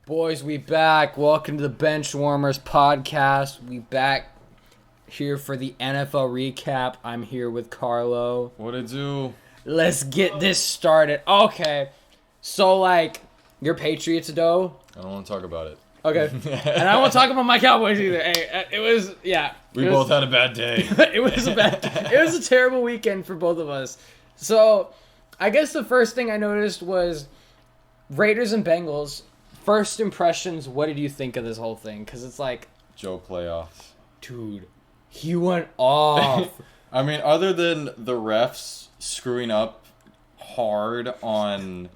Boys, we back. Welcome to the Bench Warmers podcast. We back here for the NFL recap. I'm here with Carlo. What it do? Let's get this started. Okay. So, your Patriots, though? I don't want to talk about it. Okay. And I won't talk about my Cowboys either. Hey, it was, We both had a bad day. It was a terrible weekend for both of us. So, I guess the first thing I noticed was Raiders and Bengals. First impressions, what did you think of this whole thing? Because it's like... Joe playoffs. Dude, he went off. I mean, other than the refs screwing up hard on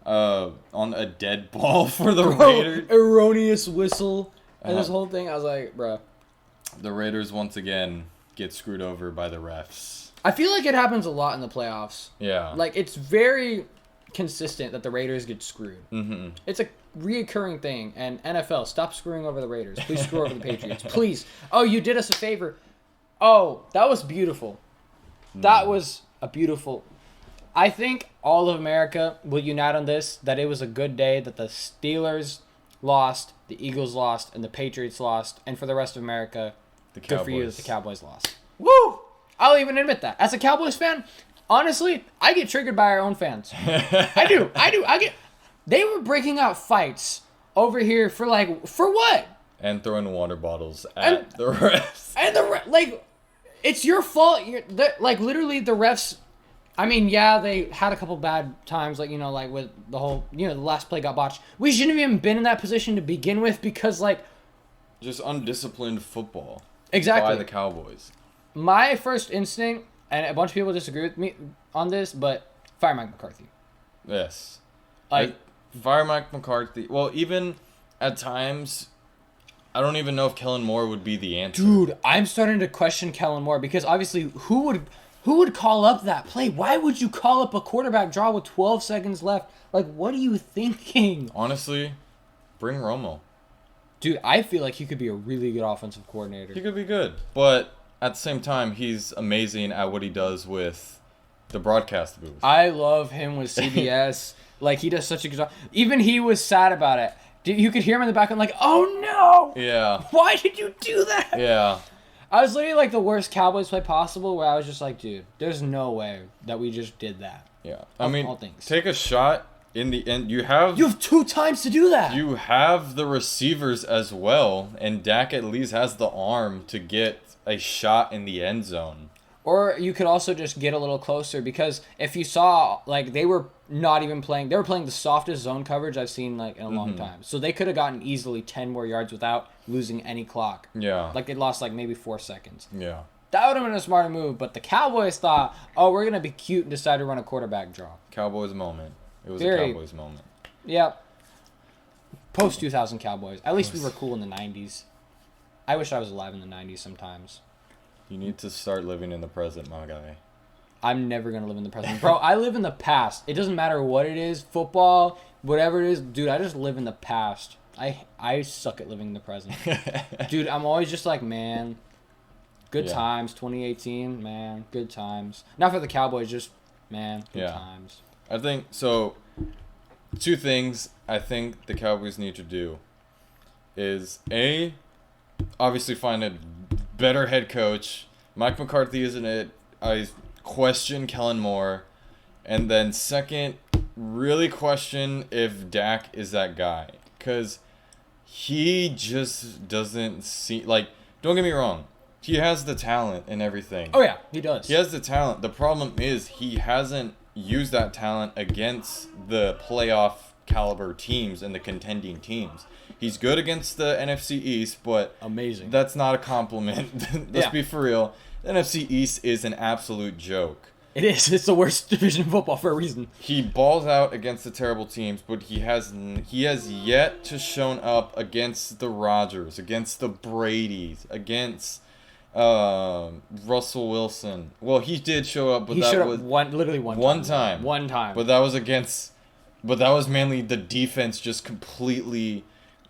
a dead ball for the Raiders. Erroneous whistle and this whole thing. I was like, bro. The Raiders once again get screwed over by the refs. I feel like it happens a lot in the playoffs. Yeah. Like, it's very consistent that the Raiders get screwed. Mm-hmm. It's a reoccurring thing. And NFL, stop screwing over the Raiders. Please screw over the Patriots. Please. Oh, you did us a favor. Oh, that was beautiful. That was a beautiful... I think all of America will unite on this, that it was a good day, that the Steelers lost, the Eagles lost, and the Patriots lost. And for the rest of America, good for you that the Cowboys lost. Woo! I'll even admit that. As a Cowboys fan, honestly, I get triggered by our own fans. I do. They were breaking out fights over here for what? And throwing water bottles at the refs. And it's your fault. Literally the refs. I mean, yeah, they had a couple bad times, with the whole, the last play got botched. We shouldn't have even been in that position to begin with because, just undisciplined football. Exactly. By the Cowboys. My first instinct, and a bunch of people disagree with me on this, but fire Mike McCarthy. Yes. Fire Mike McCarthy. Well, even at times, I don't even know if Kellen Moore would be the answer. Dude, I'm starting to question Kellen Moore because obviously, who would call up that play? Why would you call up a quarterback draw with 12 seconds left? What are you thinking? Honestly, bring Romo. Dude, I feel like he could be a really good offensive coordinator. He could be good, but at the same time, he's amazing at what he does with the broadcast booth. I love him with CBS. He does such a good job. Even he was sad about it. You could hear him in the background oh no! Yeah. Why did you do that? Yeah. I was literally the worst Cowboys play possible where I was just dude, there's no way that we just did that. Yeah. All things. Take a shot in the end. You have 2 times to do that. You have the receivers as well, and Dak at least has the arm to get a shot in the end zone. Or you could also just get a little closer because if you saw, they were not even playing. They were playing the softest zone coverage I've seen, in a long time. So they could have gotten easily 10 more yards without losing any clock. Yeah. They lost, maybe 4 seconds. Yeah. That would have been a smarter move, but the Cowboys thought, oh, we're going to be cute and decide to run a quarterback draw. Cowboys moment. It was a Cowboys moment. Yep. Post-2000 Cowboys. At least we were cool in the 90s. I wish I was alive in the 90s sometimes. You need to start living in the present, my guy. I'm never going to live in the present. Bro, I live in the past. It doesn't matter what it is, football, whatever it is. Dude, I just live in the past. I suck at living in the present. Dude, I'm always just man, good times. 2018, man, good times. Not for the Cowboys, just, man, good times. I think, so, 2 things I think the Cowboys need to do is, A, obviously find a better head coach. Mike McCarthy isn't it. I question Kellen Moore. And then second, really question if Dak is that guy. Because he just doesn't seem... don't get me wrong. He has the talent and everything. Oh, yeah, he does. He has the talent. The problem is he hasn't used that talent against the playoff caliber teams and the contending teams. He's good against the NFC East, but amazing. That's not a compliment. Let's be for real. The NFC East is an absolute joke. It is. It's the worst division of football for a reason. He balls out against the terrible teams, but he has yet to shown up against the Rodgers, against the Bradys, against Russell Wilson. Well, he did show up, but he that showed was up one time. One time. But that was mainly the defense just completely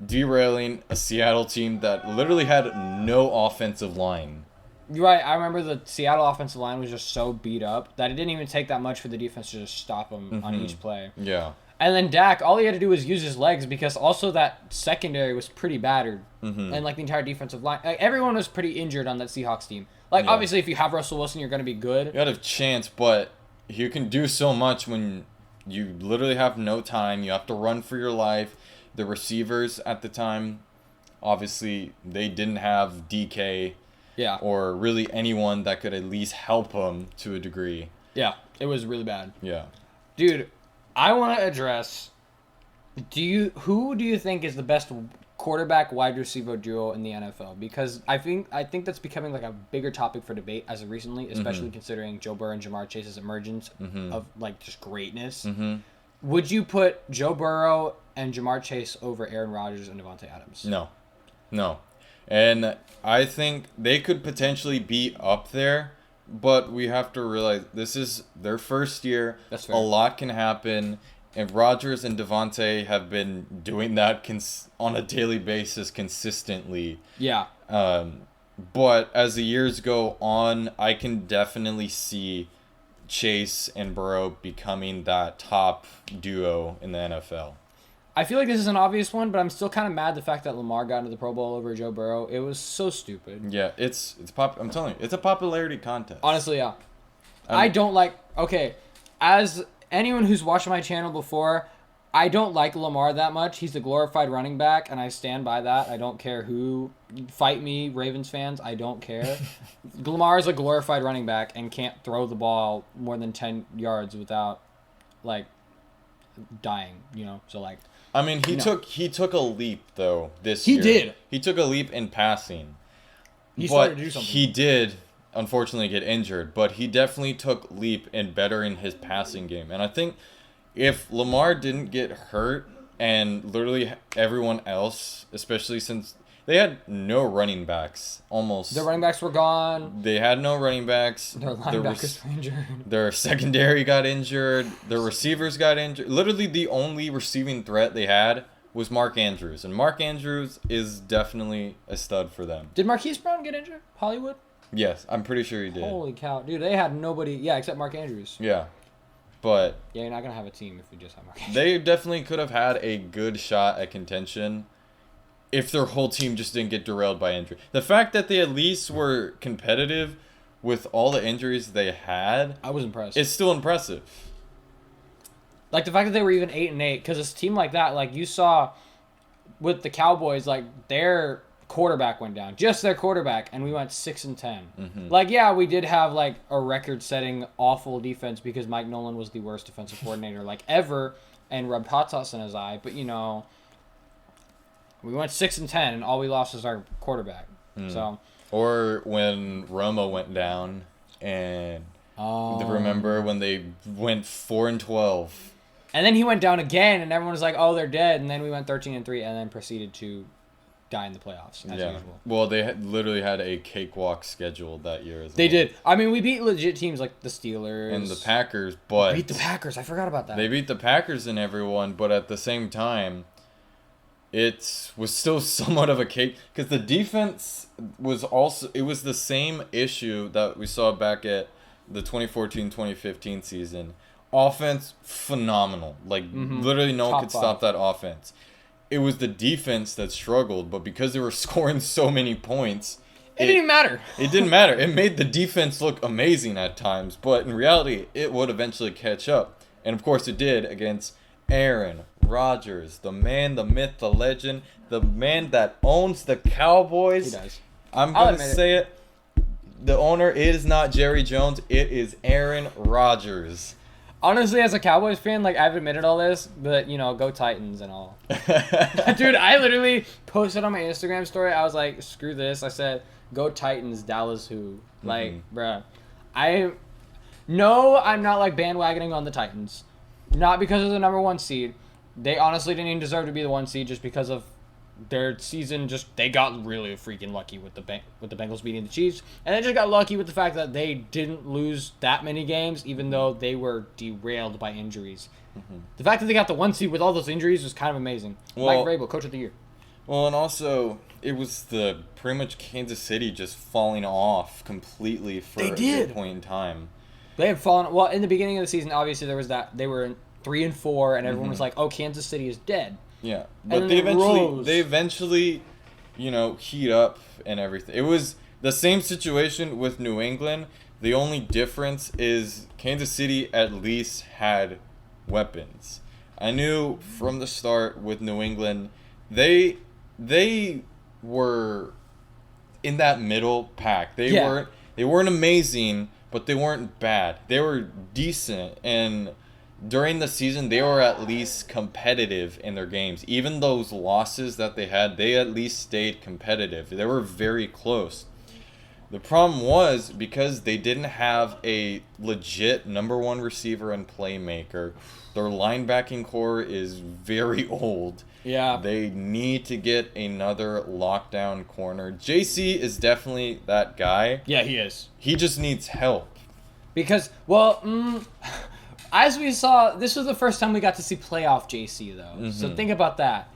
derailing a Seattle team that literally had no offensive line. You're right. I remember the Seattle offensive line was just so beat up that it didn't even take that much for the defense to just stop them on each play. Yeah. And then Dak, all he had to do was use his legs because also that secondary was pretty battered. Mm-hmm. And, like, the entire defensive line. Like, everyone was pretty injured on that Seahawks team. Like, Yeah. obviously, if you have Russell Wilson, you're going to be good. You got a chance, but you can do so much when you literally have no time. You have to run for your life. The receivers at the time, obviously, they didn't have DK Yeah. or really anyone that could at least help him to a degree. Yeah. It was really bad. Yeah. Dude, I want to address, who do you think is the best quarterback wide receiver duo in the NFL? Because I think that's becoming like a bigger topic for debate as of recently, especially considering Joe Burrow and Jamar Chase's emergence of like just greatness. Would you put Joe Burrow and Jamar Chase over Aaron Rodgers and Devontae Adams? No. And I think they could potentially be up there, but we have to realize this is their first year. That's fair. A lot can happen. And Rodgers and Devontae have been doing that on a daily basis consistently. Yeah. But as the years go on, I can definitely see Chase and Burrow becoming that top duo in the NFL. I feel like this is an obvious one, but I'm still kind of mad the fact that Lamar got into the Pro Bowl over Joe Burrow. It was so stupid. Yeah, it's I'm telling you, it's a popularity contest. Honestly, yeah. I don't like... Okay, as anyone who's watched my channel before, I don't like Lamar that much. He's the glorified running back, and I stand by that. I don't care who... Fight me, Ravens fans. I don't care. Lamar is a glorified running back and can't throw the ball more than 10 yards without, like, dying, you know? So, like... I mean, he took a leap though this He year. did. He took a leap in passing. He started to do something. He did unfortunately get injured, but he definitely took leap in bettering his passing game. And I think if Lamar didn't get hurt and literally everyone else, especially since they had no running backs almost. Their running backs were gone. They had no running backs. Their linebackers were injured. Their secondary got injured. Their receivers got injured. Literally, the only receiving threat they had was Mark Andrews. And Mark Andrews is definitely a stud for them. Did Marquise Brown get injured? Hollywood? Yes, I'm pretty sure he did. Holy cow. Dude, they had nobody. Yeah, except Mark Andrews. Yeah. But Yeah, you're not going to have a team if you just have Mark Andrews. they definitely could have had a good shot at contention if their whole team just didn't get derailed by injury. The fact that they at least were competitive with all the injuries they had, I was impressed. is still impressive. Like, the fact that they were even 8-8, because a team like that, like, you saw with the Cowboys, like, their quarterback went down. Just their quarterback, and we went 6-10. Like, yeah, we did have, like, a record-setting awful defense because Mike Nolan was the worst defensive coordinator, like, ever, and rubbed hot sauce in his eye. But, you know... We went 6-10, and all we lost was our quarterback. So, Or when Romo went down, and remember when they went 4-12. and then he went down again, and everyone was like, "Oh, they're dead." And then we went 13-3, and then proceeded to die in the playoffs as usual. Well, they literally had a cakewalk schedule that year as well. They did. I mean, we beat legit teams like the Steelers And the Packers, but beat the Packers. I forgot about that. they beat the Packers and everyone, but at the same time, it was still somewhat of a cake because the defense was also, it was the same issue that we saw back at the 2014-2015 season. Offense, phenomenal. Like, literally no one could stop that offense. It was the defense that struggled, but because they were scoring so many points, it didn't even matter. It didn't matter. It made the defense look amazing at times, but in reality, it would eventually catch up. And of course it did against Aaron Rodgers, the man, the myth, the legend, the man that owns the Cowboys. He does. I'm going to say it. The owner is not Jerry Jones. It is Aaron Rodgers. Honestly, as a Cowboys fan, like, I've admitted all this, but, you know, go Titans and all. Dude, I literally posted on my Instagram story, I was like, screw this. I said, go Titans, Dallas who? Like, bruh. I'm not, like, bandwagoning on the Titans. Not because of the number 1 seed. They honestly didn't even deserve to be the 1 seed just because of their season. Just they got really freaking lucky with the Bengals beating the Chiefs, and they just got lucky with the fact that they didn't lose that many games, even though they were derailed by injuries. The fact that they got the 1 seed with all those injuries was kind of amazing. Well, Mike Vrabel, Coach of the Year. Well, and also it was the pretty much Kansas City just falling off completely for a good point in time. They had fallen. Well, in the beginning of the season, obviously there was that they were 3-4, and everyone was like, "Oh, Kansas City is dead." Yeah, And but then they eventually, heat up and everything. It was the same situation with New England. The only difference is Kansas City at least had weapons. I knew from the start with New England, they were in that middle pack. They weren't amazing, but they weren't bad. They were decent, and during the season, they were at least competitive in their games. Even those losses that they had, they at least stayed competitive. They were very close. The problem was because they didn't have a legit number one receiver and playmaker. Their linebacking core is very old. Yeah. They need to get another lockdown corner. JC is definitely that guy. Yeah, he is. He just needs help. Because, as we saw, this was the first time we got to see playoff JC, though. Mm-hmm. So think about that.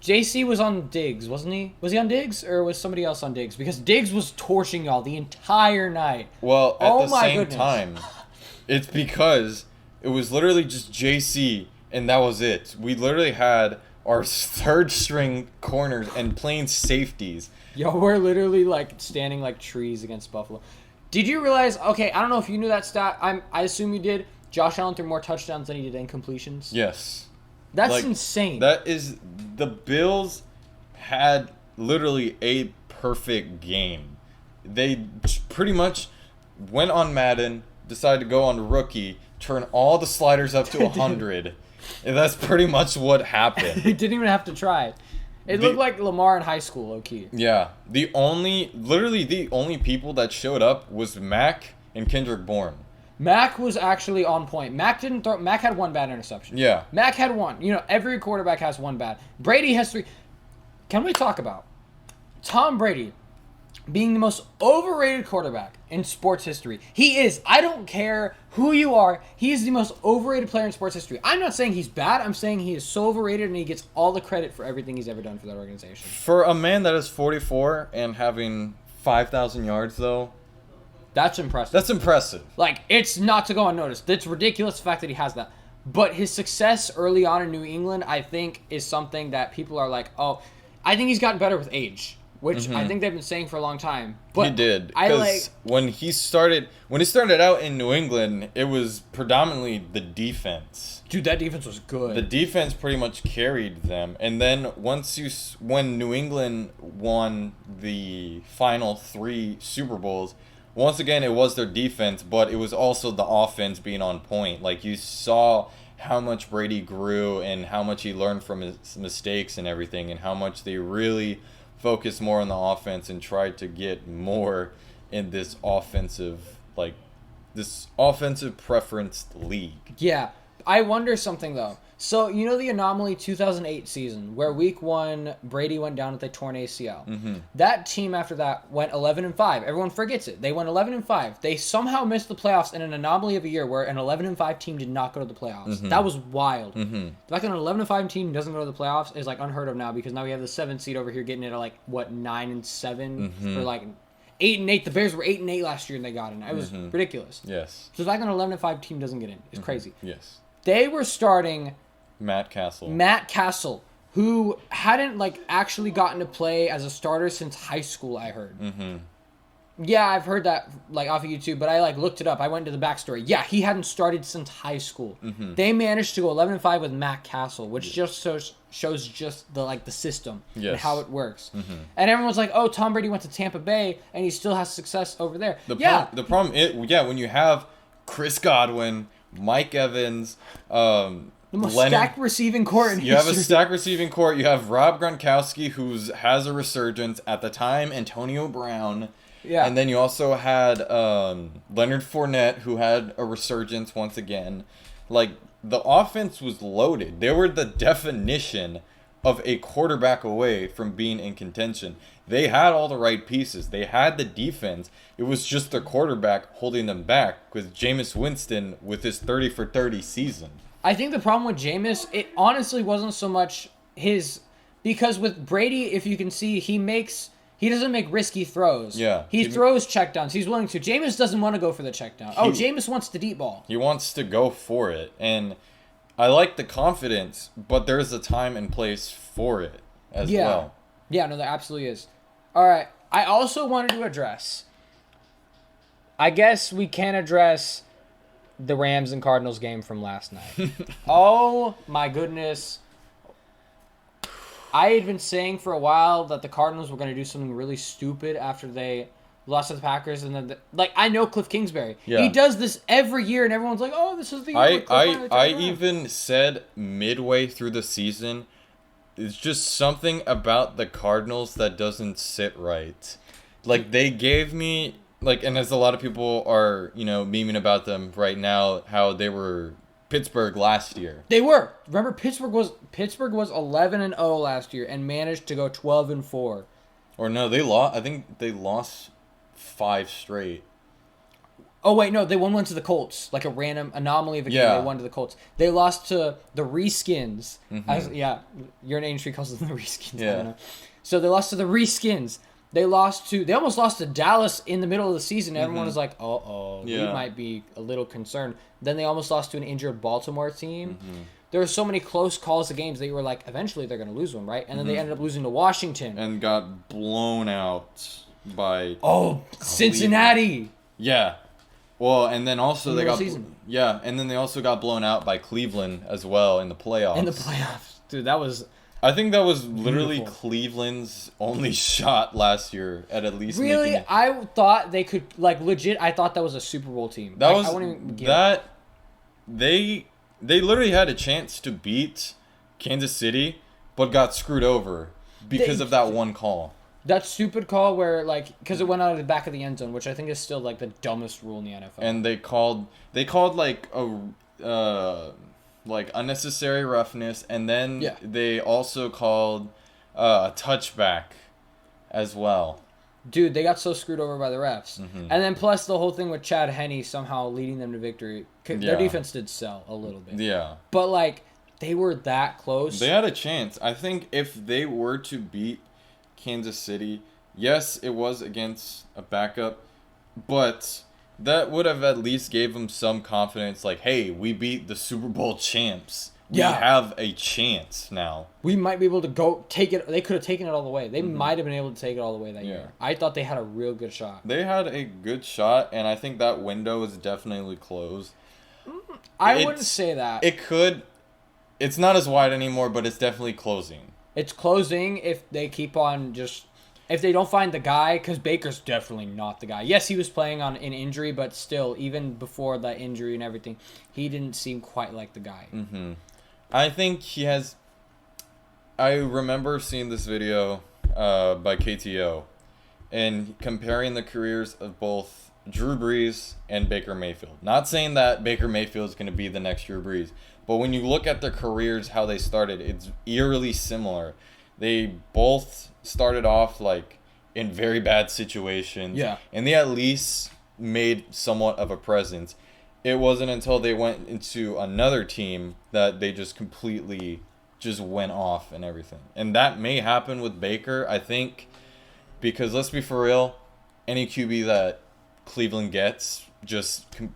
JC was on Diggs, wasn't he? Was he on Diggs, or was somebody else on Diggs? Because Diggs was torching y'all the entire night. Well, at the same time, it's because it was literally just JC, and that was it. We literally had our third-string corners and playing safeties. Yo, we're literally, standing like trees against Buffalo. Did you realize, okay, I don't know if you knew that stat. I assume you did. Josh Allen threw more touchdowns than he did incompletions. Yes. That's insane. That is, the Bills had literally a perfect game. They pretty much went on Madden, decided to go on rookie, turn all the sliders up to 100. And that's pretty much what happened. He didn't even have to try. It looked like Lamar in high school, low-key. Yeah. The only people that showed up was Mac and Kendrick Bourne. Mac was actually on point. Mac had one bad interception. Yeah. Mac had one. Every quarterback has one bad. Brady has 3. Can we talk about Tom Brady being the most overrated quarterback in sports history? He is. I don't care who you are. He is the most overrated player in sports history. I'm not saying he's bad. I'm saying he is so overrated, and he gets all the credit for everything he's ever done for that organization. For a man that is 44 and having 5,000 yards, though, that's impressive. That's impressive. It's not to go unnoticed. It's ridiculous the fact that he has that. But his success early on in New England, I think, is something that people are like, oh, I think he's gotten better with age, which I think they've been saying for a long time. But he did. Because when he started out in New England, it was predominantly the defense. Dude, that defense was good. The defense pretty much carried them. And then when New England won the final 3 Super Bowls, once again, it was their defense, but it was also the offense being on point. You saw how much Brady grew and how much he learned from his mistakes and everything, and how much they really focused more on the offense and tried to get more in this offensive preference league. Yeah. I wonder something, though. So, the anomaly 2008 season where week 1, Brady went down with a torn ACL. Mm-hmm. That team after that went 11-5. Everyone forgets it. They went 11-5. They somehow missed the playoffs in an anomaly of a year where an 11-5 team did not go to the playoffs. Mm-hmm. That was wild. Mm-hmm. The fact that an 11-5 team doesn't go to the playoffs is unheard of now, because now we have the 7th seed over here getting it at 9-7 mm-hmm. or 8-8. The Bears were 8-8 last year and they got in. It was ridiculous. Yes. So the fact that an 11-5 team doesn't get in is crazy. Yes. They were starting Matt Castle, who hadn't actually gotten to play as a starter since high school, I heard. Mm-hmm. Yeah, I've heard that off of YouTube, but I looked it up. I went into the backstory. Yeah, he hadn't started since high school. Mm-hmm. They managed to go 11-5 with Matt Castle, which just shows just the system and how it works. Mm-hmm. And everyone's like, "Oh, Tom Brady went to Tampa Bay and he still has success over there." The problem is, when you have Chris Godwin, Mike Evans, the most stacked receiving core in history. You have a stacked receiving core. You have Rob Gronkowski, who has a resurgence. At the time, Antonio Brown. Yeah. And then you also had Leonard Fournette, who had a resurgence once again. The offense was loaded. They were the definition of a quarterback away from being in contention. They had all the right pieces. They had the defense. It was just their quarterback holding them back, with Jameis Winston with his 30 for 30 season. I think the problem with Jameis, it honestly wasn't so much because with Brady, if you can see, he doesn't make risky throws. Yeah. He throws checkdowns. He's willing to. Jameis doesn't want to go for the checkdown. Jameis wants the deep ball. He wants to go for it. And I like the confidence, but there's a time and place for it as well. Yeah, no, there absolutely is. All right. I also wanted to address, I guess we can address the Rams and Cardinals game from last night. Oh, my goodness. I had been saying for a while that the Cardinals were going to do something really stupid after they lost to the Packers. And then, I know Cliff Kingsbury. Yeah. He does this every year, and everyone's like, oh, this is the year. I even said midway through the season, it's just something about the Cardinals that doesn't sit right. Like, they gave me, and as a lot of people are, memeing about them right now, how they were Pittsburgh last year. They were. Remember, Pittsburgh was 11-0 last year and managed to go 12-4. Or no, they lost. I think they lost 5 straight. Oh wait, no, they won one to the Colts, like a random anomaly of a game. Yeah. They won to the Colts. They lost to the Reskins. Mm-hmm. Your name tree calls them the Reskins. Yeah. I don't know. So they lost to the Reskins. They almost lost to Dallas in the middle of the season. Everyone was like, we might be a little concerned. Then they almost lost to an injured Baltimore team. Mm-hmm. There were so many close calls to games that you were like, eventually they're going to lose one, right? And then they ended up losing to Washington. And got blown out by Cincinnati. Yeah. Well, and then also they got season. Yeah, and then they also got blown out by Cleveland as well in the playoffs. Dude, that was... I think that was literally beautiful. Cleveland's only shot last year at least really making it. I thought they could legit. I thought that was a Super Bowl team. That I wouldn't even give that they literally had a chance to beat Kansas City, but got screwed over because of that one call. That stupid call where because it went out of the back of the end zone, which I think is still the dumbest rule in the NFL. And they called unnecessary roughness, and then they also called a touchback as well. Dude, they got so screwed over by the refs. Mm-hmm. And then plus the whole thing with Chad Henne somehow leading them to victory. Their defense did sell a little bit. Yeah. But they were that close. They had a chance. I think if they were to beat Kansas City, yes, it was against a backup, but that would have at least gave them some confidence. Hey, we beat the Super Bowl champs. We have a chance now. We might be able to go take it. They could have taken it all the way. They might have been able to take it all the way that year. I thought they had a real good shot. They had a good shot, and I think that window is definitely closed. I wouldn't say that. It could. It's not as wide anymore, but it's definitely closing. It's closing if they keep on if they don't find the guy, because Baker's definitely not the guy. Yes, he was playing on an injury, but still, even before that injury and everything, he didn't seem quite like the guy. Mm-hmm. I think he has... I remember seeing this video by KTO and comparing the careers of both Drew Brees and Baker Mayfield. Not saying that Baker Mayfield is going to be the next Drew Brees, but when you look at their careers, how they started, it's eerily similar. They both started off in very bad situations. Yeah. And they at least made somewhat of a presence. It wasn't until they went into another team that they just completely just went off and everything. And that may happen with Baker, I think, because let's be for real, any QB that Cleveland gets,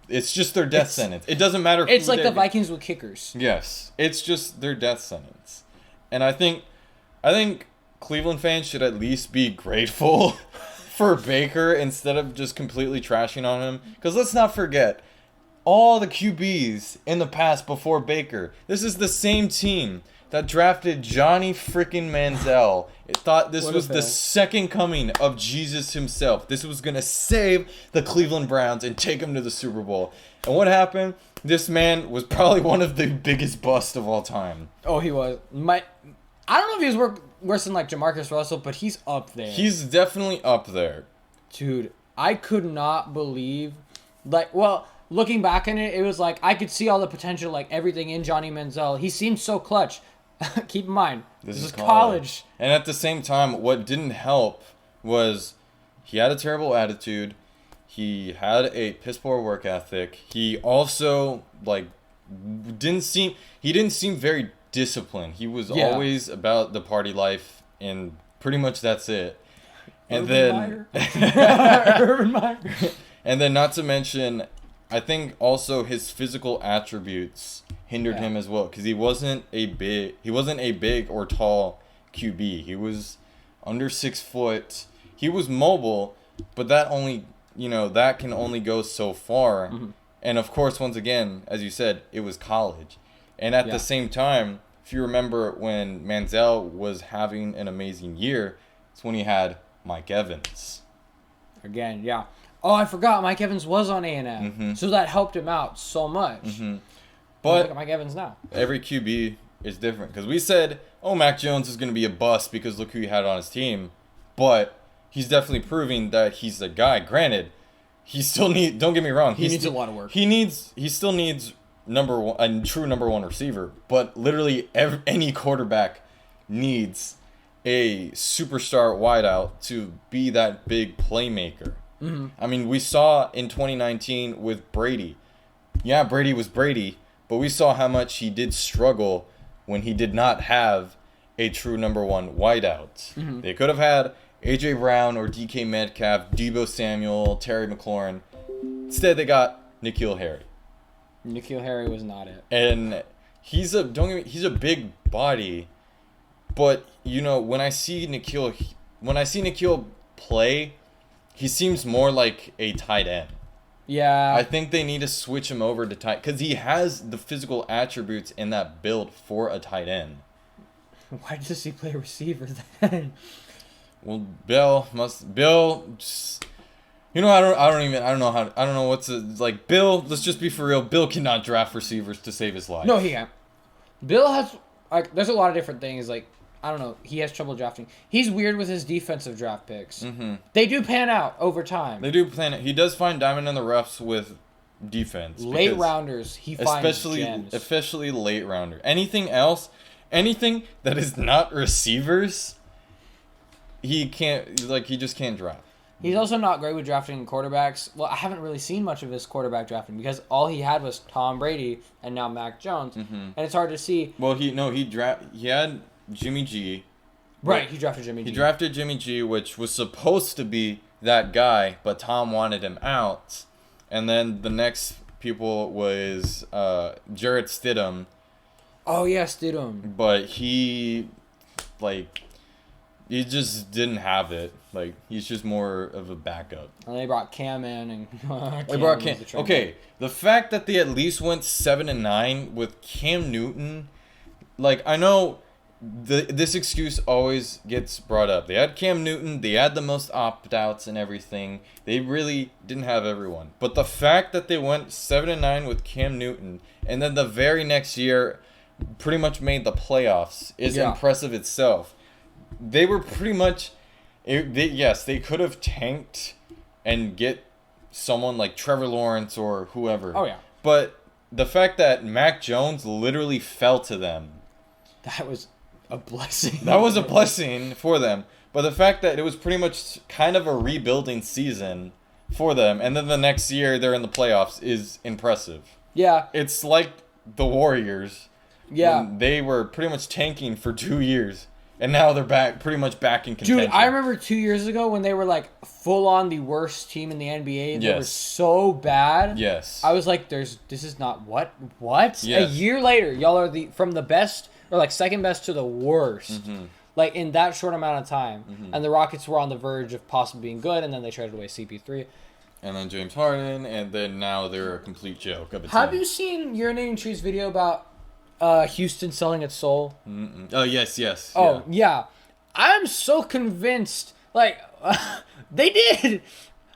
it's just their death sentence. It doesn't matter. It's like the Vikings with kickers. Yes, it's just their death sentence. And I think Cleveland fans should at least be grateful for Baker instead of just completely trashing on him. Because let's not forget, all the QBs in the past before Baker, this is the same team that drafted Johnny freaking Manziel. It thought this was the second coming of Jesus himself. This was going to save the Cleveland Browns and take them to the Super Bowl. And what happened? This man was probably one of the biggest busts of all time. Oh, he was. I don't know if he was worse than Jamarcus Russell, but he's up there. He's definitely up there. Dude, I could not believe... looking back on it, it was I could see all the potential, everything in Johnny Manziel. He seemed so clutch. Keep in mind, this is college. And at the same time, what didn't help was he had a terrible attitude. He had a piss poor work ethic. He also didn't seem very disciplined. He was always about the party life, and pretty much that's it. And Urban Meyer. And then not to mention, I think also his physical attributes hindered him as well, because he wasn't a big or tall QB. He was under 6 foot. He was mobile, but that can only go so far. Mm-hmm. And of course, once again, as you said, it was college. And at the same time, if you remember when Manziel was having an amazing year, it's when he had Mike Evans. Again, yeah. Oh, I forgot Mike Evans was on A&M. Mm-hmm. So that helped him out so much. Mm-hmm. But But look at Mike Evans now. every QB is different. Because we said, Mac Jones is going to be a bust because look who he had on his team. But he's definitely proving that he's the guy. Granted, he still don't get me wrong. He needs a lot of work. He still needs a true number one receiver. But literally any quarterback needs a superstar wideout to be that big playmaker. Mm-hmm. I mean, we saw in 2019 with Brady. Yeah, Brady was Brady, but we saw how much he did struggle when he did not have a true number one wideout. Mm-hmm. They could have had A.J. Brown or D.K. Metcalf, Deebo Samuel, Terry McLaurin. Instead, they got N'Keal Harry. N'Keal Harry was not it. And he's a big body, but when I see N'Keal play, he seems more like a tight end. Yeah. I think they need to switch him over to tight, because he has the physical attributes in that build for a tight end. Why does he play receiver then? Well, Bill, just, I don't know what's like. Bill, let's just be for real. Bill cannot draft receivers to save his life. No, he can't. Bill has there's a lot of different things. Like, I don't know. He has trouble drafting. He's weird with his defensive draft picks. Mm-hmm. They do pan out over time. They do plan it. He does find diamond in the roughs with defense. Late rounders, he finds gems. Especially late rounder. Anything else, anything that is not receivers, he just can't draft. He's also not great with drafting quarterbacks. Well, I haven't really seen much of his quarterback drafting because all he had was Tom Brady and now Mac Jones, and it's hard to see. Well, he had Jimmy G. Right, he drafted Jimmy G. He drafted Jimmy G, which was supposed to be that guy, but Tom wanted him out. And then the next people was Jarrett Stidham. Oh, yeah, Stidham. But he just didn't have it. Like, he's just more of a backup. And they brought Cam in. And They brought Cam. Okay, the fact that they at least went 7-9 with Cam Newton, like, I know this excuse always gets brought up. They had Cam Newton. They had the most opt-outs and everything. They really didn't have everyone. But the fact that they went 7-9 with Cam Newton, and then the very next year pretty much made the playoffs is impressive itself. They were pretty much... they could have tanked and get someone like Trevor Lawrence or whoever. Oh, yeah. But the fact that Mac Jones literally fell to them... That was a blessing. That was a blessing for them. But the fact that it was pretty much kind of a rebuilding season for them, and then the next year they're in the playoffs, is impressive. Yeah. It's like the Warriors. Yeah. When they were pretty much tanking for 2 years. And now they're pretty much back in contention. Dude, I remember 2 years ago when they were like full on the worst team in the NBA. They were so bad. Yes. I was like, this is not what? Yes. A year later, y'all are from the best or like second best to the worst. Mm-hmm. Like in that short amount of time. Mm-hmm. And the Rockets were on the verge of possibly being good, and then they traded away CP3. And then James Harden, and then now they're a complete joke of a team. Have you seen Urinating Tree's video about Houston selling its soul? Mm-mm. Oh, yes. Oh, yeah. I'm so convinced. Like, they did.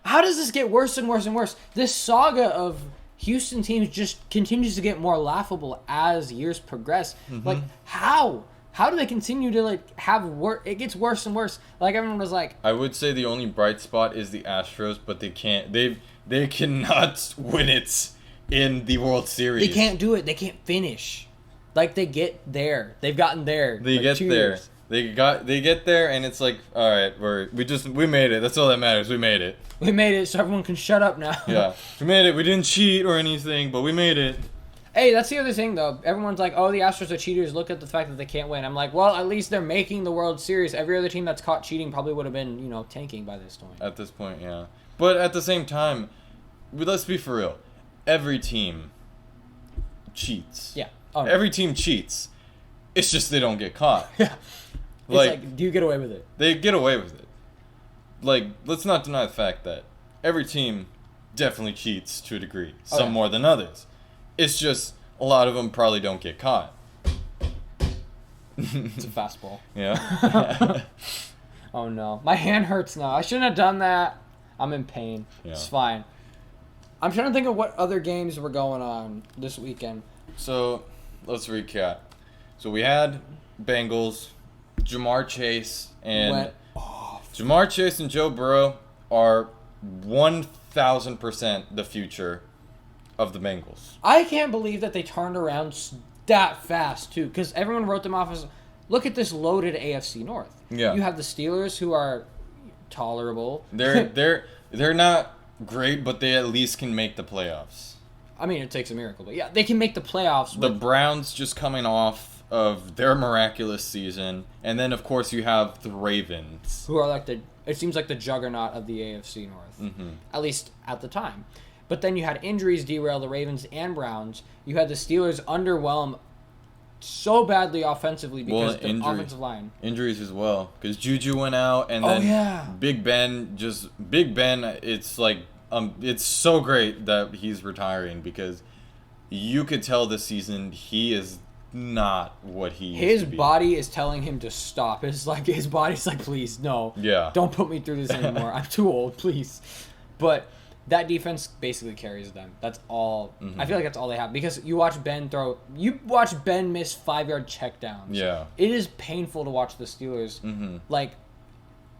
How does this get worse and worse and worse? This saga of Houston teams just continues to get more laughable as years progress. Mm-hmm. Like, how? How do they continue to, like, have worse? It gets worse and worse. Like, everyone was like... I would say the only bright spot is the Astros, but they can't... They cannot win it in the World Series. They can't do it. They can't finish. Like, they get there. They've gotten there. They get there. They get there, and it's like, all right, we made it. That's all that matters. We made it. We made it, so everyone can shut up now. Yeah, we made it. We didn't cheat or anything, but we made it. Hey, that's the other thing, though. Everyone's like, oh, the Astros are cheaters. Look at the fact that they can't win. I'm like, well, at least they're making the World Series. Every other team that's caught cheating probably would have been, tanking by this point. At this point, yeah. But at the same time, let's be for real. Every team cheats. Yeah. Oh, no. Every team cheats. It's just they don't get caught. Yeah. It's like, do you get away with it? They get away with it. Like, let's not deny the fact that every team definitely cheats to a degree. Some more than others. It's just a lot of them probably don't get caught. It's a fastball. Yeah. Oh no. My hand hurts now. I shouldn't have done that. I'm in pain. Yeah. It's fine. I'm trying to think of what other games were going on this weekend. So, let's recap. So, we had Bengals, Jamar Chase, and Joe Burrow are 1,000% the future of the Bengals. I can't believe that they turned around that fast, too, because everyone wrote them off as, look at this loaded AFC North. Yeah. You have the Steelers, who are tolerable. They're not great, but they at least can make the playoffs. I mean, it takes a miracle, but yeah, they can make the playoffs. The Browns just coming off of their miraculous season, and then of course you have the Ravens, who are like it seems like the juggernaut of the AFC North, at least at the time. But then you had injuries derail the Ravens and Browns. You had the Steelers underwhelm so badly offensively because of the offensive line. Injuries as well, because Juju went out, and then Big Ben, it's like it's so great that he's retiring, because you could tell this season he is not what he his used to be. Body is telling him to stop. It's like his body's like, please, no. Yeah. Don't put me through this anymore. I'm too old, please. But that defense basically carries them. That's all. I feel like that's all they have, because you watch Ben miss 5-yard checkdowns. Yeah. It is painful to watch the Steelers. Like,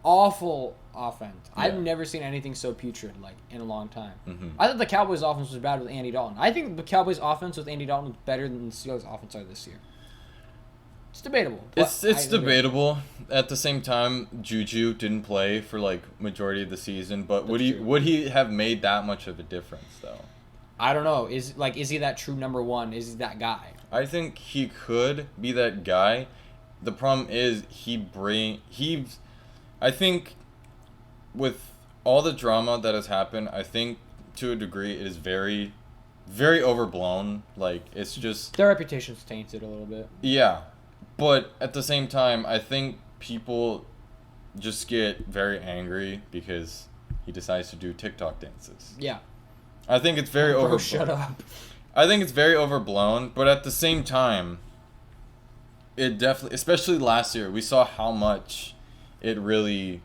awful offense. Yeah. I've never seen anything so putrid like in a long time. I thought the Cowboys' offense was bad with Andy Dalton. I think the Cowboys' offense with Andy Dalton was better than the Steelers' offense are this year. It's debatable. It's debatable. At the same time, Juju didn't play for like majority of the season, but would he have made that much of a difference though? I don't know. Is he that true number one? Is he that guy? I think he could be that guy. The problem is I think with all the drama that has happened, I think to a degree it is very, very overblown. Like, it's just... Their reputation's tainted a little bit. Yeah. But at the same time, I think people just get very angry because he decides to do TikTok dances. Yeah. I think it's very overblown. Shut up. I think it's very overblown, but at the same time, it definitely, especially last year, we saw how much it really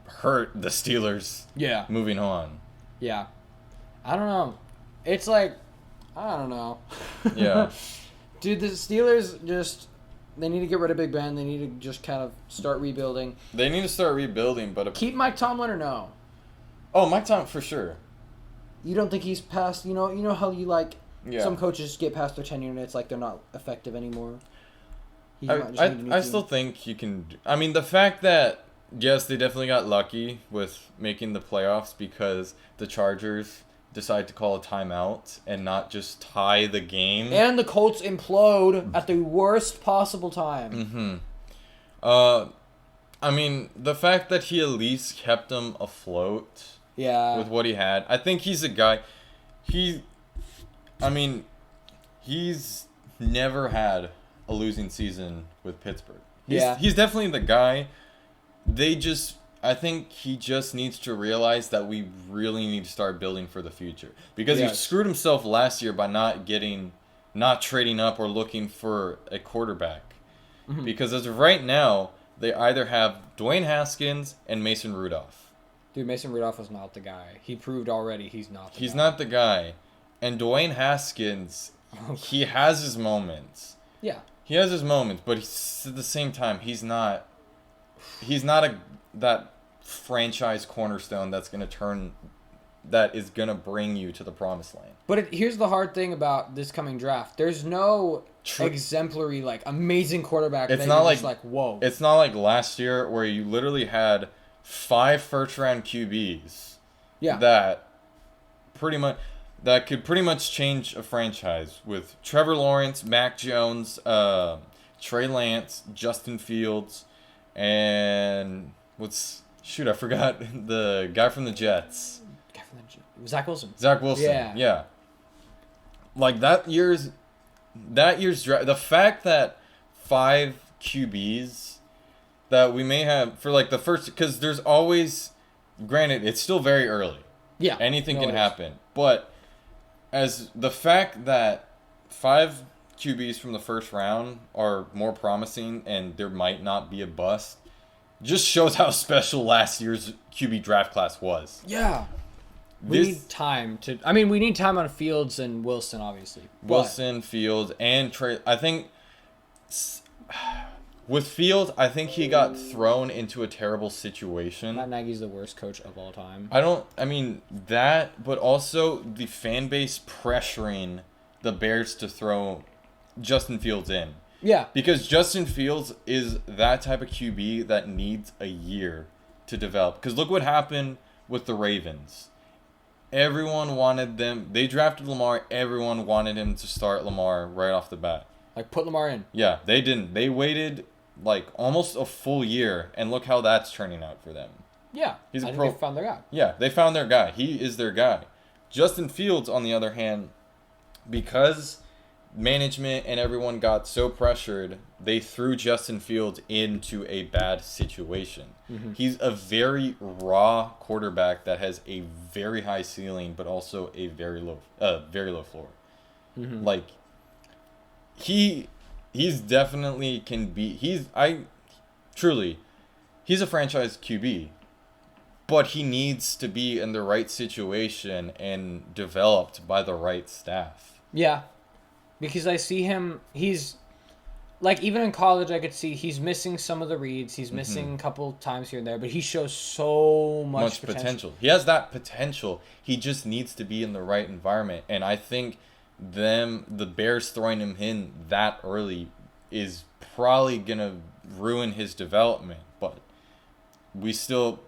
hurt the Steelers. Yeah. Moving on. Yeah. I don't know. It's like, I don't know. Yeah. Dude, the Steelers just, they need to get rid of Big Ben. They need to just kind of start rebuilding. They need to start rebuilding, but... Keep Mike Tomlin or no? Oh, Mike Tomlin, for sure. You don't think he's past, you know how you like, yeah. Some coaches get past their tenure and it's like they're not effective anymore? I still think you can... I mean, the fact that, yes, they definitely got lucky with making the playoffs because the Chargers decide to call a timeout and not just tie the game. And the Colts implode at the worst possible time. I mean, the fact that he at least kept them afloat... Yeah. With what he had. I think he's a guy... He's never had a losing season with Pittsburgh. He's definitely the guy. I think he just needs to realize that we really need to start building for the future. Because he screwed himself last year by not trading up or looking for a quarterback. Because as of right now, they either have Dwayne Haskins and Mason Rudolph. Dude, Mason Rudolph was not the guy. He proved already he's not the guy. He's not the guy. And Dwayne Haskins, he has his moments. Yeah. He has his moments, but at the same time, he's not that franchise cornerstone that is going to bring you to the promised land. But here's the hard thing about this coming draft. There's no exemplary, like, amazing quarterback it's not just like, whoa. It's not like last year where you literally had 5 first-round QBs that could pretty much change a franchise with Trevor Lawrence, Mac Jones, Trey Lance, Justin Fields, and I forgot the guy from the Jets. Zach Wilson. Yeah. Like that year's that year's draft, the fact that 5 QBs that we may have for like the first, because there's always, granted, it's still very early. Yeah. Anything can happen. But as the fact that 5 QBs from the first round are more promising and there might not be a bust just shows how special last year's QB draft class was. Yeah. We need time to... I mean, we need time on Fields and Wilson, obviously. Wilson, Fields, and Trey... I think... With Fields, I think he got thrown into a terrible situation. Matt Nagy's the worst coach of all time. I mean, that, but also the fan base pressuring the Bears to throw Justin Fields in. Yeah. Because Justin Fields is that type of QB that needs a year to develop. Because look what happened with the Ravens. Everyone wanted them. They drafted Lamar. Everyone wanted him to start Lamar right off the bat. Like, put Lamar in. Yeah, they didn't. They waited like almost a full year, and look how that's turning out for them. Yeah. I think they found their guy. Yeah, they found their guy. He is their guy. Justin Fields, on the other hand, because management and everyone got so pressured, they threw Justin Fields into a bad situation. Mm-hmm. He's a very raw quarterback that has a very high ceiling, but also a very low floor. Mm-hmm. Like, he's definitely can be. He's a franchise QB, but he needs to be in the right situation and developed by the right staff. Yeah. Because I see him, he's, like, even in college, I could see he's missing some of the reads. He's missing a couple times here and there, but he shows so much potential. He has that potential. He just needs to be in the right environment. And I think the Bears throwing him in that early is probably going to ruin his development. But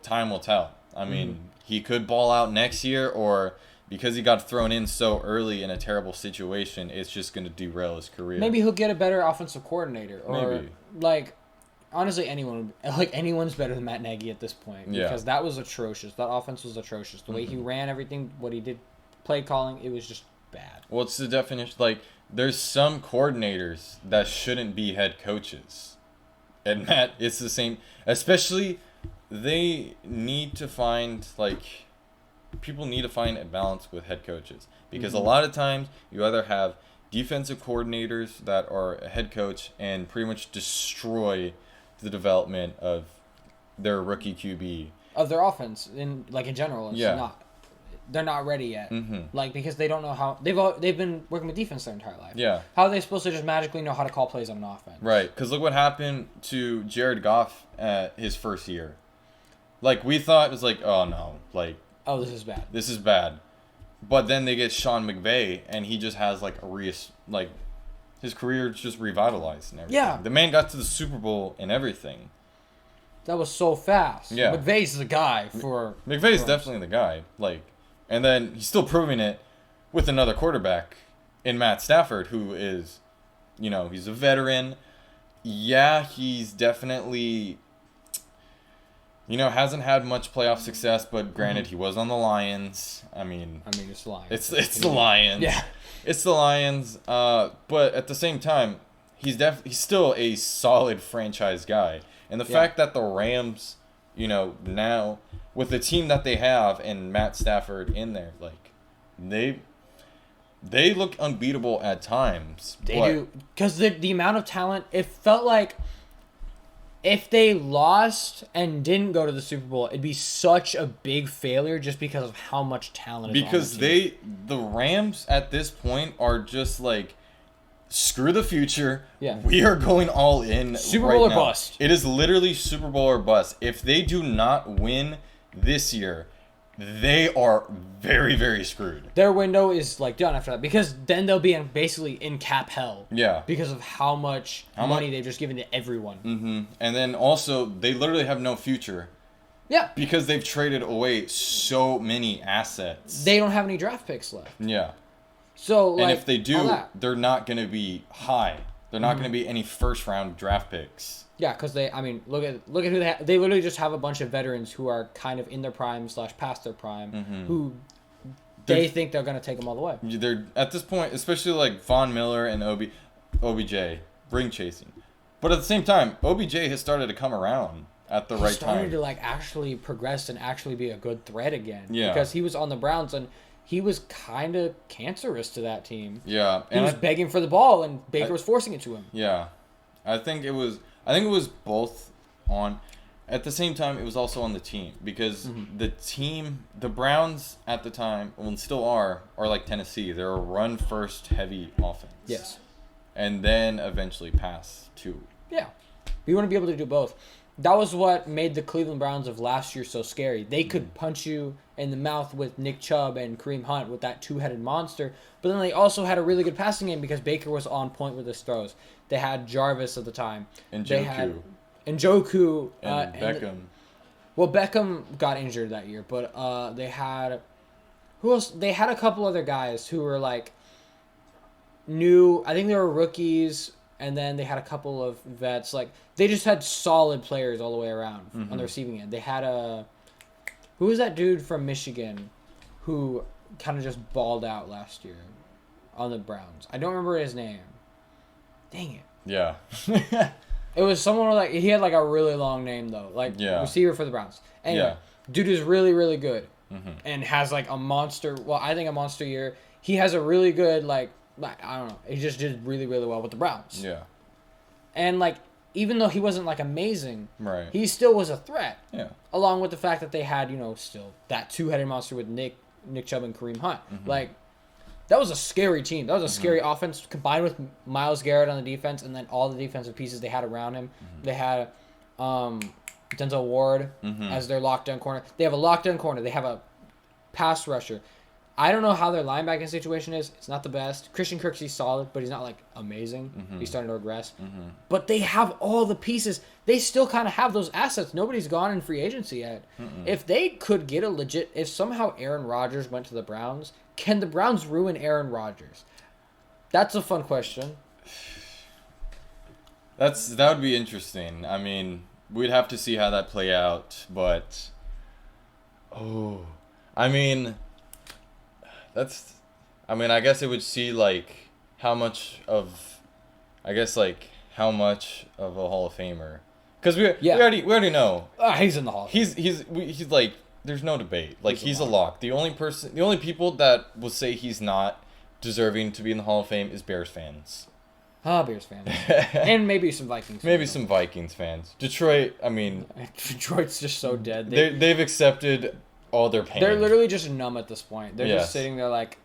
time will tell. I mean, he could ball out next year, or... because he got thrown in so early in a terrible situation, it's just going to derail his career. Maybe he'll get a better offensive coordinator. Or, maybe. Like, honestly, anyone's better than Matt Nagy at this point. Yeah. Because that was atrocious. That offense was atrocious. The way he ran everything, what he did, play calling, it was just bad. Well, it's the definition. Like, there's some coordinators that shouldn't be head coaches. And Matt, it's the same. Especially, they need to find, like... people need to find a balance with head coaches, because a lot of times you either have defensive coordinators that are a head coach and pretty much destroy the development of their rookie QB, of their offense in general. Yeah. They're not ready yet. Like, because they don't know how they've been working with defense their entire life. Yeah. How are they supposed to just magically know how to call plays on an offense? Right. Because look what happened to Jared Goff at his first year. Like, we thought it was like, oh no, like, oh, this is bad. This is bad. But then they get Sean McVay, and he just has, like, his career just revitalized and everything. Yeah. The man got to the Super Bowl and everything. That was so fast. Yeah. McVay's the guy for... McVay's definitely the guy. Like, and then he's still proving it with another quarterback in Matt Stafford, who is, he's a veteran. Yeah, he's definitely... hasn't had much playoff success, but granted, he was on the Lions. I mean, it's the Lions. It's the Lions. Yeah, it's the Lions. But at the same time, he's still a solid franchise guy. And the fact that the Rams, now with the team that they have and Matt Stafford in there, like, they look unbeatable at times. They do, because the amount of talent. It felt like, if they lost and didn't go to the Super Bowl, it'd be such a big failure just because of how much talent is because on the team. The Rams at this point are just like, screw the future. Yeah. We are going all in. Super Bowl or now. bust. It is literally Super Bowl or bust. If they do not win this year, they are very, very screwed. Their window is done after that, because then they'll be basically in cap hell. Yeah. Because of how much money they've just given to everyone. Mm-hmm. And then also, they literally have no future. Yeah. Because they've traded away so many assets. They don't have any draft picks left. Yeah. So, and if they do, they're not going to be high. They're not going to be any first-round draft picks. Yeah, because look at who they have. They literally just have a bunch of veterans who are kind of in their prime / past their prime, who they think they're going to take them all the way. They're at this point, especially like Von Miller and Obi. OBJ, ring chasing. But at the same time, OBJ has started to come around at the right started time. to like actually progress and actually be a good threat again. Yeah. Because he was on the Browns and he was kind of cancerous to that team. Yeah. He was begging for the ball and Baker was forcing it to him. Yeah. I think it was both on. At the same time, it was also on the team because the Browns at the time, well, and still are like Tennessee. They're a run-first heavy offense. Yes. And then eventually pass too. Yeah. You want to be able to do both. That was what made the Cleveland Browns of last year so scary. They could punch you in the mouth with Nick Chubb and Kareem Hunt with that two-headed monster, but then they also had a really good passing game because Baker was on point with his throws. They had Jarvis at the time. And They had Njoku. And Beckham. Well, Beckham got injured that year, but they had... Who else? They had a couple other guys who were like new. I think they were rookies, and then they had a couple of vets. Like they just had solid players all the way around on the receiving end. They had who was that dude from Michigan who kind of just balled out last year on the Browns? I don't remember his name. Dang it. Yeah. It was someone like he had like a really long name though, like receiver for the Browns. Anyway, dude is really really good and has like a monster. Well, I think a monster year. He has a really good like I don't know. He just did really really well with the Browns. Yeah. And like even though he wasn't like amazing, Right. he still was a threat. Yeah. Along with the fact that they had still that two-headed monster with Nick Chubb and Kareem Hunt. Like that was a scary team. That was a scary offense combined with Myles Garrett on the defense and then all the defensive pieces they had around him. They had Denzel Ward as their lockdown corner. They have a lockdown corner. They have a pass rusher. I don't know how their linebacking situation is. It's not the best. Christian Kirksey's solid, but he's not like amazing. He's starting to regress. But they have all the pieces. They still kind of have those assets. Nobody's gone in free agency yet. If they could get if somehow Aaron Rodgers went to the Browns, can the Browns ruin Aaron Rodgers? That's a fun question. That would be interesting. I mean, we'd have to see how that play out, but I guess it would see like how much of a Hall of Famer, because we already know He's in the Hall of Fame. He's like there's no debate, like he's a lock. The only people that will say he's not deserving to be in the Hall of Fame is Bears fans. Bears fans. And maybe some Vikings fans. Maybe some Vikings fans. Detroit, Detroit's just so dead. They've accepted all their pain. They're literally just numb at this point. They're Yes. just sitting there like,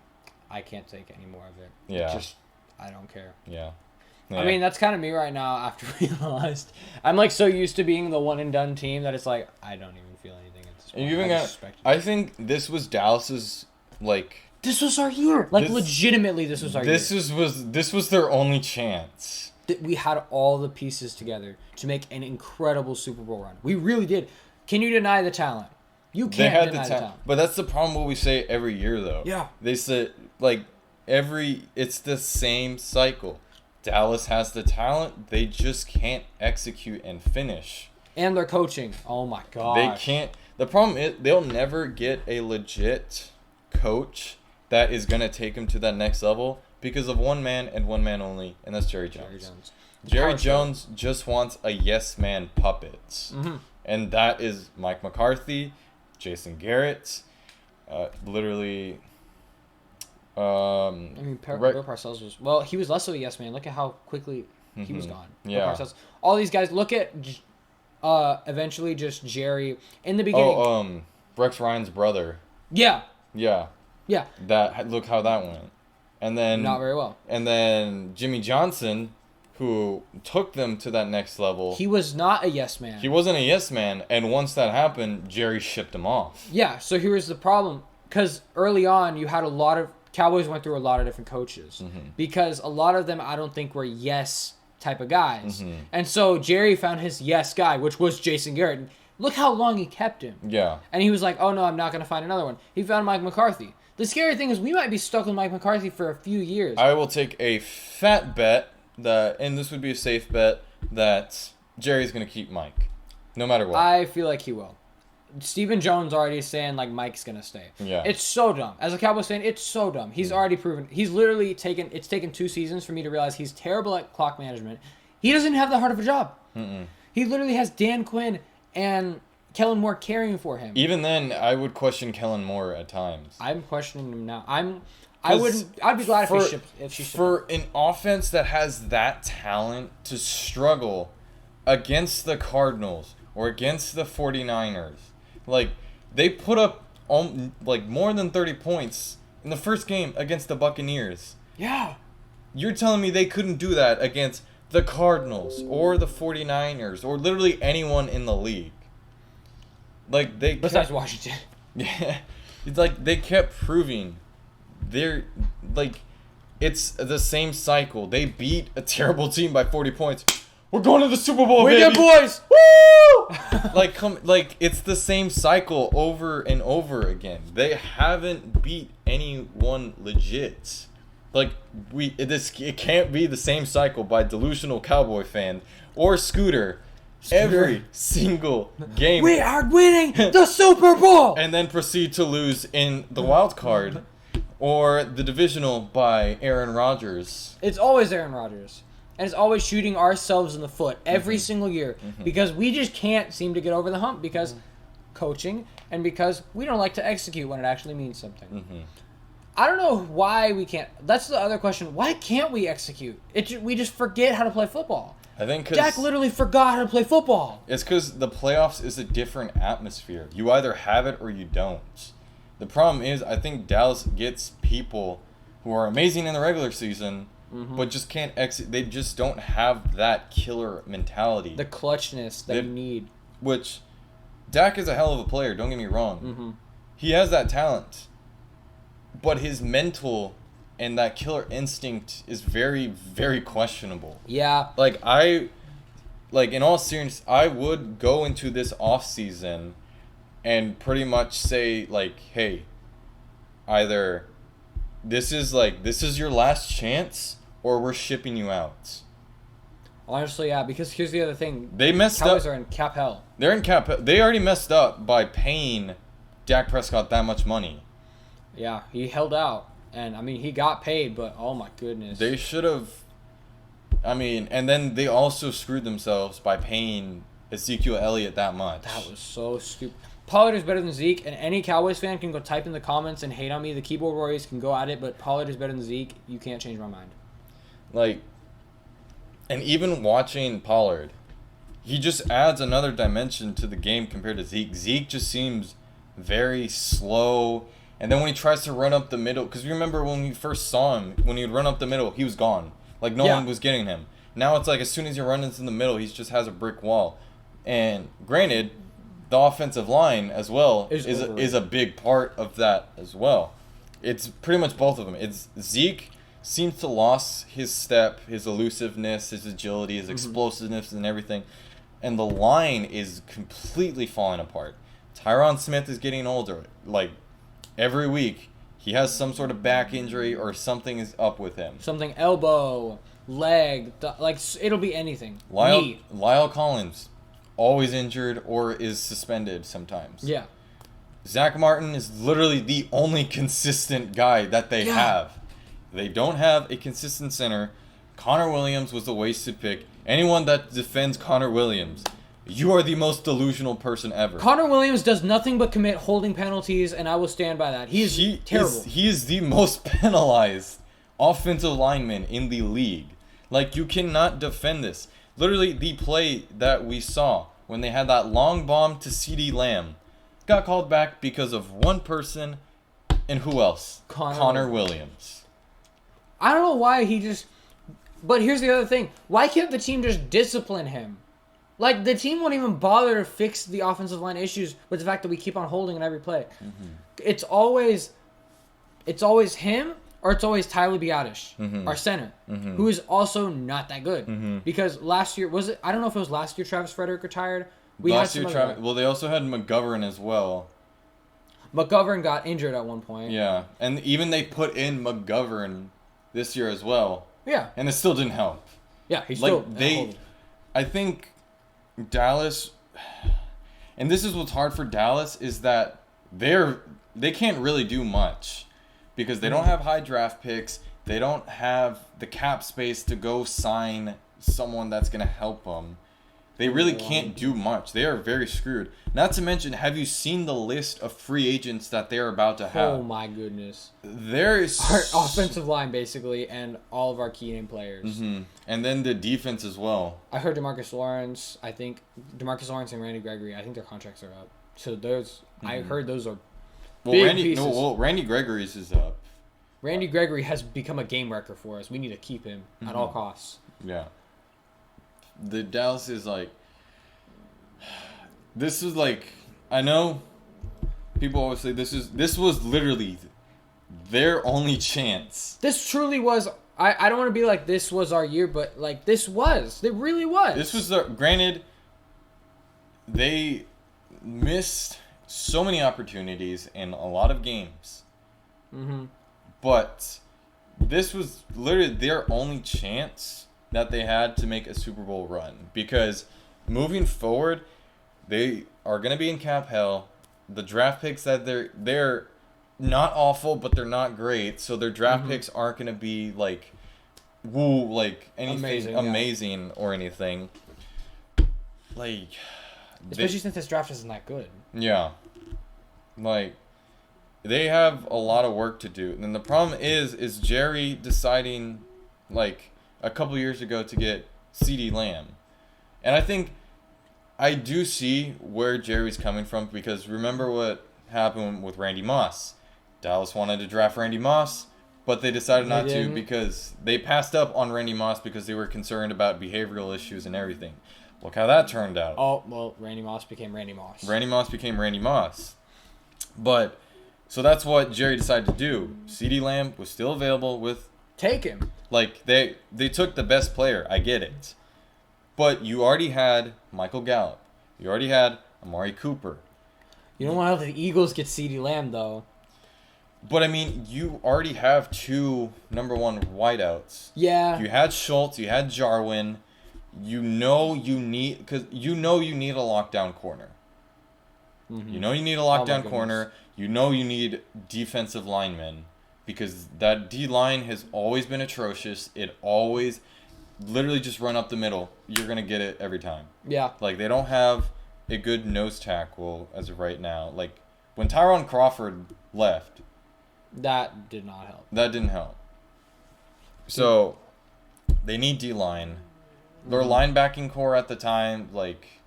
I can't take any more of it. Yeah. I don't care. Yeah. I mean, that's kind of me right now after we realized. I'm like so used to being the one and done team that it's like, I don't even feel anything at this point. I think this was Dallas's, like... This was our year. Like, legitimately, this was our year. This was their only chance. We had all the pieces together to make an incredible Super Bowl run. We really did. Can you deny the talent? You can't deny the talent. But that's the problem what we say every year, though. Yeah. They said, like, it's the same cycle. Dallas has the talent. They just can't execute and finish. And their coaching. Oh, my God. They can't. The problem is they'll never get a legit coach that is going to take them to that next level because of one man and one man only, and that's Jerry Jones. Jerry Jones just wants a yes man puppets. And that is Mike McCarthy, Jason Garrett, literally... Bill Parcells was... Well, he was less of a yes man. Look at how quickly he was gone. Yeah. Bill Parcells. All these guys, look at eventually just Jerry. In the beginning... Rex Ryan's brother. Yeah. Yeah. Yeah. Look how that went. And then... Not very well. And then Jimmy Johnson, who took them to that next level... He was not a yes man. He wasn't a yes man, and once that happened, Jerry shipped him off. Yeah, so here's the problem. Because early on, you had a lot of... Cowboys went through a lot of different coaches. Because a lot of them, I don't think, were yes type of guys. And so Jerry found his yes guy, which was Jason Garrett. Look how long he kept him. Yeah. And he was like, oh, no, I'm not going to find another one. He found Mike McCarthy. The scary thing is we might be stuck with Mike McCarthy for a few years. I will take a fat bet that, and this would be a safe bet, that Jerry's going to keep Mike. No matter what. I feel like he will. Stephen Jones already saying like Mike's gonna stay. Yeah. It's so dumb. As a Cowboys fan, it's so dumb. He's already proven. He's literally taken. It's taken 2 seasons for me to realize he's terrible at clock management. He doesn't have the heart of a job. He literally has Dan Quinn and Kellen Moore carrying for him. Even then, I would question Kellen Moore at times. I'm questioning him now. I'd be glad if she shipped. For an offense that has that talent to struggle against the Cardinals or against the 49ers. Like, they put up like more than 30 points in the first game against the Buccaneers. Yeah. You're telling me they couldn't do that against the Cardinals or the 49ers or literally anyone in the league. Like, they Besides Washington. Yeah. It's like they kept proving they're like it's the same cycle. They beat a terrible team by 40 points. We're going to the Super Bowl, We're baby. good boys. Woo! Like it's the same cycle over and over again. They haven't beat anyone legit. Like it can't be the same cycle by delusional Cowboy fan or Scooter. Every single game. We are winning the Super Bowl. And then proceed to lose in the wild card or the divisional by Aaron Rodgers. It's always Aaron Rodgers. And it's always shooting ourselves in the foot every single year because we just can't seem to get over the hump because coaching and because we don't like to execute when it actually means something. I don't know why we can't. That's the other question. Why can't we execute? We just forget how to play football. I think Dak literally forgot how to play football. It's because the playoffs is a different atmosphere. You either have it or you don't. The problem is, I think Dallas gets people who are amazing in the regular season, but just can't exit. They just don't have that killer mentality. The clutchness that you need. Which, Dak is a hell of a player, don't get me wrong. He has that talent. But his mental and that killer instinct is very, very questionable. Yeah. In all seriousness, I would go into this offseason and pretty much say, like, hey, either this is your last chance or we're shipping you out. Honestly, yeah, because here's the other thing. They messed Cowboys up. are in cap hell. They're in cap hell. They already messed up by paying Dak Prescott that much money. Yeah, he held out. And, I mean, he got paid, but oh my goodness. They should have... and then they also screwed themselves by paying Ezekiel Elliott that much. That was so stupid. Pollard is better than Zeke, and any Cowboys fan can go type in the comments and hate on me. The keyboard warriors can go at it, but Pollard is better than Zeke. You can't change my mind. And even watching Pollard, he just adds another dimension to the game compared to Zeke. Zeke just seems very slow. And then when he tries to run up the middle, because you remember when we first saw him, when he would run up the middle, he was gone. Like, no one was getting him. Now it's like as soon as he runs into the middle, he just has a brick wall. And granted, the offensive line as well is a big part of that as well. It's pretty much both of them. It's Zeke seems to lose his step, his elusiveness, his agility, his explosiveness and everything. And the line is completely falling apart. Tyron Smith is getting older. Like, every week, he has some sort of back injury or something is up with him. Something elbow, leg, it'll be anything. Lyle Collins, always injured or is suspended sometimes. Yeah. Zach Martin is literally the only consistent guy that they have. They don't have a consistent center. Connor Williams was a wasted pick. Anyone that defends Connor Williams, you are the most delusional person ever. Connor Williams does nothing but commit holding penalties, and I will stand by that. He terrible. He is the most penalized offensive lineman in the league. Like, you cannot defend this. Literally, the play that we saw when they had that long bomb to CeeDee Lamb got called back because of one person, and who else? Connor Williams. I don't know why he just... But here's the other thing. Why can't the team just discipline him? Like, the team won't even bother to fix the offensive line issues with the fact that we keep on holding in every play. It's always him or it's always Tyler Biadasz, our center, who is also not that good. Because last year, I don't know if it was last year Travis Frederick retired. They also had McGovern as well. McGovern got injured at one point. Yeah, and even they put in McGovern this year as well. Yeah. And it still didn't help. Yeah, he's still... I think Dallas, And this is what's hard for Dallas is that they can't really do much because they don't have high draft picks. They don't have the cap space to go sign someone that's going to help them. They really can't do much. They are very screwed. Not to mention, have you seen the list of free agents that they're about to have? Oh my goodness. There is our offensive line basically, and all of our key name players. Mm-hmm. And then the defense as well. I heard DeMarcus Lawrence. I think DeMarcus Lawrence and Randy Gregory. I think their contracts are up. So those, I heard those are big pieces. Randy Gregory's is up. Randy Gregory has become a game wrecker for us. We need to keep him at all costs. Yeah. The Dallas is like, this is like, I know people always say this was literally their only chance. This truly was, I don't want to be like this was our year, but like it really was. This was granted, they missed so many opportunities in a lot of games. Mm-hmm. But this was literally their only chance that they had to make a Super Bowl run. Because moving forward, they are going to be in cap hell. The draft picks that they're not awful, but they're not great. So their draft picks aren't going to be like, woo, like anything amazing or anything. Like, especially since this draft isn't that good. Yeah. Like, they have a lot of work to do. And the problem is Jerry deciding, like, a couple years ago to get CeeDee Lamb. And I do see where Jerry's coming from, because remember what happened with Randy Moss. Dallas wanted to draft Randy Moss, but they decided not to because they passed up on Randy Moss because they were concerned about behavioral issues and everything. Look how that turned out. Oh, well, Randy Moss became Randy Moss. Randy Moss became Randy Moss. But, so that's what Jerry decided to do. CeeDee Lamb was still available with... Take him. Like, they took the best player. I get it. But you already had Michael Gallup. You already had Amari Cooper. You don't want to have the Eagles get CeeDee Lamb, though. But, I mean, you already have 2 number 1 wideouts. Yeah. You had Schultz. You had Jarwin. You know you need a lockdown corner. Mm-hmm. You know you need a lockdown corner. You know you need defensive linemen. Because that D-line has always been atrocious. It always literally just run up the middle. You're going to get it every time. Yeah. Like, they don't have a good nose tackle as of right now. Like, when Tyron Crawford left... That did not help. That didn't help. So, they need D-line. Their linebacking core at the time, like,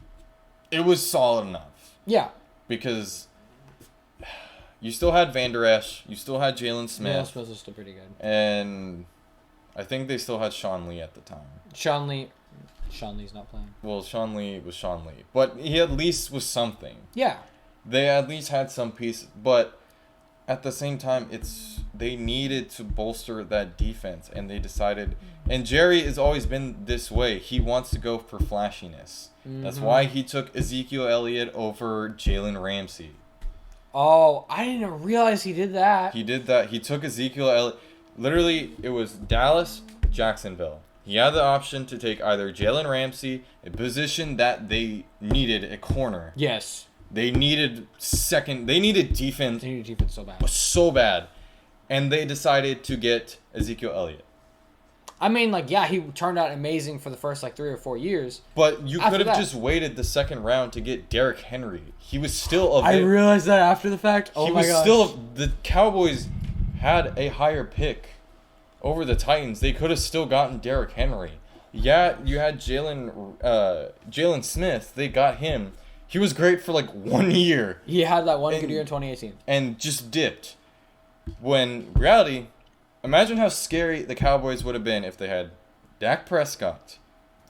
it was solid enough. Yeah. Because... you still had Van Der Esch. You still had Jalen Smith. Jalen Smith was still pretty good. And I think they still had Sean Lee at the time. Sean Lee's not playing. Well, Sean Lee was Sean Lee. But he at least was something. Yeah. They at least had some pieces. But at the same time, they needed to bolster that defense. And they decided... And Jerry has always been this way. He wants to go for flashiness. Mm-hmm. That's why he took Ezekiel Elliott over Jalen Ramsey. Oh, I didn't realize he did that. He did that. He took Ezekiel Elliott. Literally, it was Dallas, Jacksonville. He had the option to take either Jalen Ramsey, a position that they needed a corner. Yes. They needed defense. They needed defense so bad. So bad. And they decided to get Ezekiel Elliott. I mean, like, yeah, he turned out amazing for the first, 3 or 4 years. But you could have just waited the second round to get Derrick Henry. He was still I realized that after the fact. Oh my gosh. The Cowboys had a higher pick over the Titans. They could have still gotten Derrick Henry. Yeah, you had Jalen Smith. They got him. He was great for 1 year. He had that one good year in 2018. And just dipped. When reality... Imagine how scary the Cowboys would have been if they had Dak Prescott,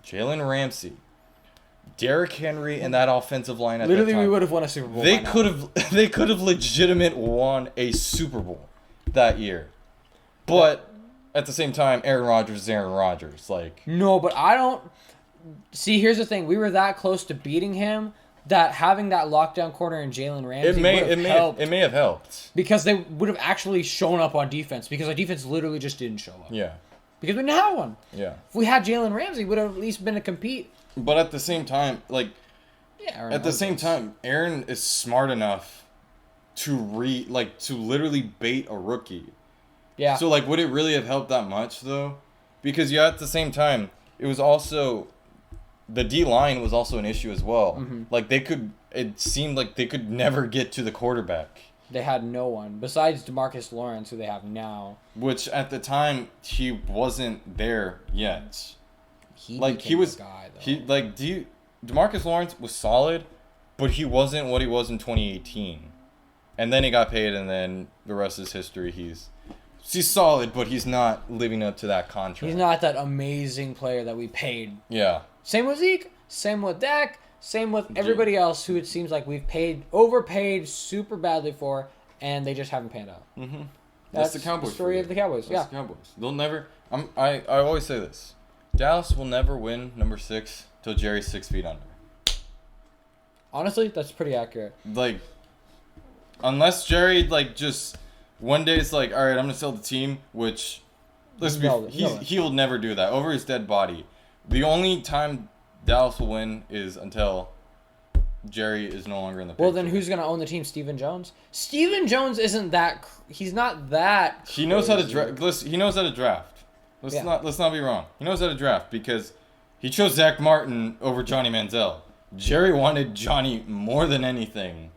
Jalen Ramsey, Derrick Henry, and that offensive line at that time. Literally, we would have won a Super Bowl. They could have legitimate won a Super Bowl that year. But at the same time, Aaron Rodgers is Aaron Rodgers. No, but I don't... See, here's the thing. We were that close to beating him that having that lockdown corner in Jalen Ramsey it may have helped. Because they would have actually shown up on defense. Because our defense literally just didn't show up. Yeah. Because we didn't have one. Yeah. If we had Jalen Ramsey, it would have at least been a compete. But at the same time, Yeah. At the same time, Aaron is smart enough to literally bait a rookie. Yeah. So like, would it really have helped that much though? Because at the same time, it was also the D line was also an issue as well. Mm-hmm. Like it seemed like they could never get to the quarterback. They had no one besides DeMarcus Lawrence, who they have now. Which at the time he wasn't there yet. He was the guy, though. DeMarcus Lawrence was solid, but he wasn't what he was in 2018. And then he got paid, and then the rest is history. He's solid, but he's not living up to that contract. He's not that amazing player that we paid. Yeah. Same with Zeke. Same with Dak. Same with everybody else who it seems like we've overpaid super badly for, and they just haven't panned out. Mm-hmm. That's the Cowboys. The story of the Cowboys. That's the Cowboys. They'll never. I always say this. Dallas will never win number 6 till Jerry's 6 feet under. Honestly, that's pretty accurate. Like, unless Jerry just one day it's like, all right, I'm gonna sell the team, which he'll never do that over his dead body. The only time Dallas will win is until Jerry is no longer in the picture. Well, then who's going to own the team? Stephen Jones? Stephen Jones isn't that... He's not that He knows how to draft. He knows how to draft. Let's not be wrong. He knows how to draft because he chose Zach Martin over Johnny Manziel. Jerry wanted Johnny more than anything.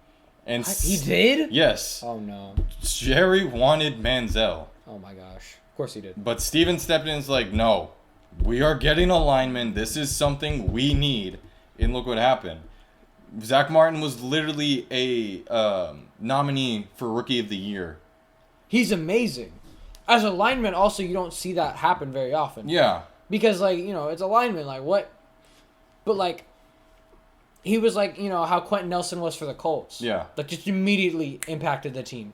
And he did? Yes. Oh, no. Jerry wanted Manziel. Oh, my gosh. Of course he did. But Steven stepped in and was like, no. We are getting a lineman. This is something we need. And look what happened. Zach Martin was literally a nominee for Rookie of the Year. He's amazing. As a lineman, also, you don't see that happen very often. Yeah. Because, it's a lineman. Like, what? But, he was how Quentin Nelson was for the Colts. Yeah. Just immediately impacted the team.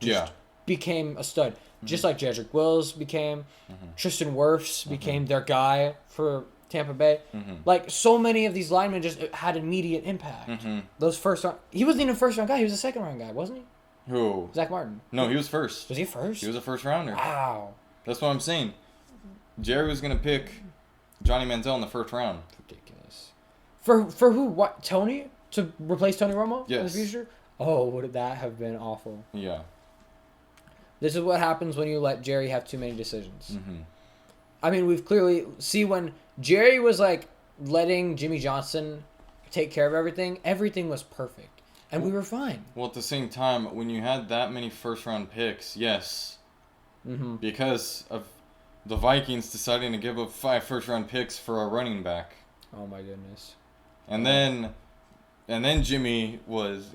Became a stud. Mm-hmm. Just like Jedrick Wills became. Mm-hmm. Tristan Wirfs became their guy for Tampa Bay. Mm-hmm. So many of these linemen just had immediate impact. Mm-hmm. Those first round... He wasn't even a first round guy. He was a second round guy, wasn't he? Who? Zach Martin. No, he was first. Was he first? He was a first rounder. Wow. That's what I'm saying. Jerry was going to pick Johnny Manziel in the first round. Ridiculous. For who? What? Tony? To replace Tony Romo in the Yes. future? Oh, would that have been awful. Yeah. This is what happens when you let Jerry have too many decisions. Mm-hmm. I mean, we've clearly... See, when Jerry was, letting Jimmy Johnson take care of everything was perfect. And we were fine. Well, at the same time, when you had that many first-round picks, yes. Mm-hmm. Because of the Vikings deciding to give up 5 first-round picks for a running back. Oh, my goodness. And then Jimmy was,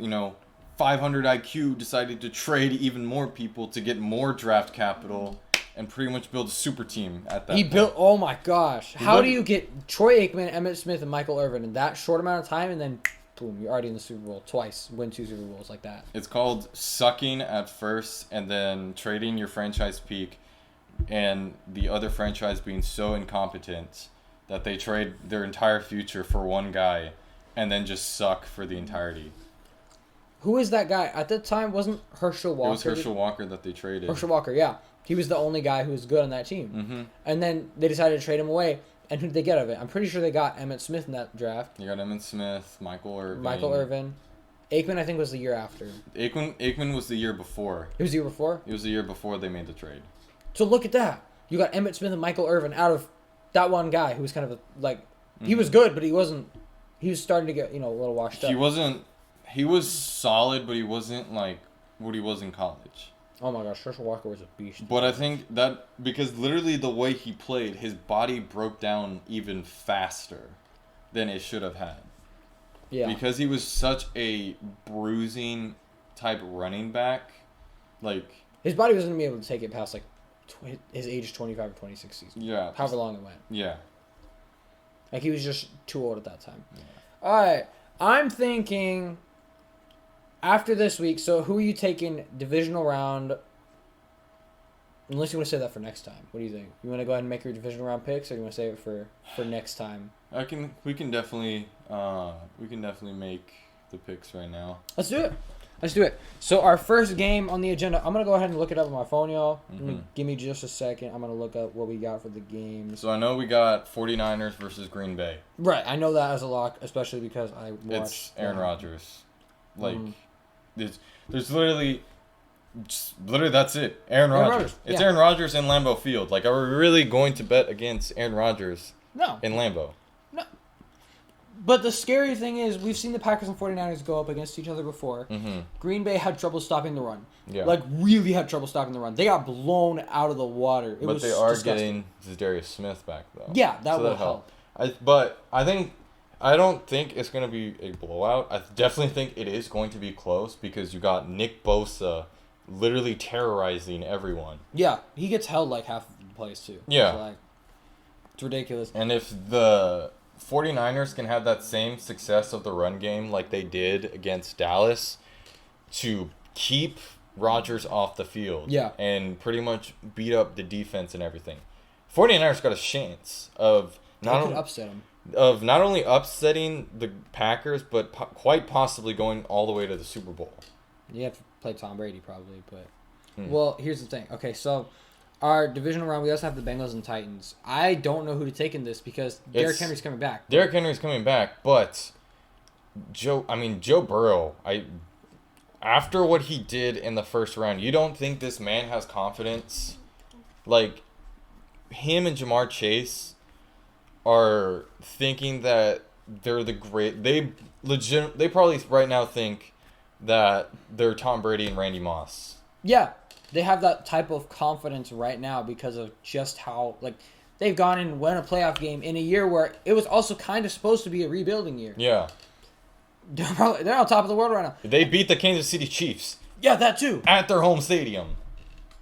500 IQ, decided to trade even more people to get more draft capital and pretty much build a super team at that point. Built, oh my gosh. How do you get Troy Aikman, Emmitt Smith, and Michael Irvin in that short amount of time and then, boom, you're already in the Super Bowl twice, win 2 Super Bowls like that? It's called sucking at first and then trading your franchise peak and the other franchise being so incompetent that they trade their entire future for one guy and then just suck for the entirety. Who is that guy? At the time, wasn't Herschel Walker? It was Herschel Walker that they traded. Herschel Walker, yeah. He was the only guy who was good on that team. Mm-hmm. And then they decided to trade him away. And who did they get of it? I'm pretty sure they got Emmitt Smith in that draft. You got Emmitt Smith, Michael Irvin. Aikman, I think, was the year after. Aikman was the year before. It was the year before? It was the year before they made the trade. So look at that. You got Emmitt Smith and Michael Irvin out of that one guy who was kind of he was good, but he wasn't. He was starting to get, a little washed up. He was solid, but he wasn't what he was in college. Oh my gosh, Herschel Walker was a beast. But I think that because literally the way he played, his body broke down even faster than it should have had. Yeah. Because he was such a bruising type running back, his body wasn't gonna be able to take it past his age 25 or 26 season. Yeah. However long it went. Yeah. He was just too old at that time. Yeah. All right, I'm thinking after this week. So who are you taking divisional round? Unless you want to save that for next time. What do you think? You want to go ahead and make your divisional round picks, or do you want to save it for next time? We can definitely make the picks right now. Let's do it. Let's do it. So our first game on the agenda, I'm going to go ahead and look it up on my phone, y'all. Mm-hmm. Give me just a second. I'm going to look up what we got for the games. So I know we got 49ers versus Green Bay. Right. I know that as a lock, especially because I watched. It's Aaron Rodgers. Like, there's literally that's it. Aaron Rodgers. It's Aaron Rodgers in Lambeau Field. Like, are we really going to bet against Aaron Rodgers? No. In Lambeau? No. But the scary thing is, we've seen the Packers and 49ers go up against each other before. Mm-hmm. Green Bay had trouble stopping the run. Yeah. Like, really had trouble stopping the run. They got blown out of the water. But they are getting Zadarius Smith back, though. Yeah, that will help. I don't think it's going to be a blowout. I definitely think it is going to be close because you got Nick Bosa literally terrorizing everyone. Yeah, he gets held like half of the plays, too. Yeah. So, like, it's ridiculous. And if the 49ers can have that same success of the run game like they did against Dallas to keep Rodgers off the field and pretty much beat up the defense and everything, 49ers got a chance of upset them. Of not only upsetting the Packers, but quite possibly going all the way to the Super Bowl. You have to play Tom Brady probably, but... Well, here's the thing. Okay, so our divisional round, we also have the Bengals and Titans. I don't know who to take in this because Derrick Henry's coming back. Derrick Henry's coming back, but Joe Burrow, after what he did in the first round, you don't think this man has confidence? Like, him and Jamar Chase are thinking that they're the great... They probably right now think that they're Tom Brady and Randy Moss. Yeah, they have that type of confidence right now because of just how, like, they've gone and won a playoff game in a year where it was also kind of supposed to be a rebuilding year. Yeah. They're on top of the world right now. They beat the Kansas City Chiefs. Yeah, that too. At their home stadium.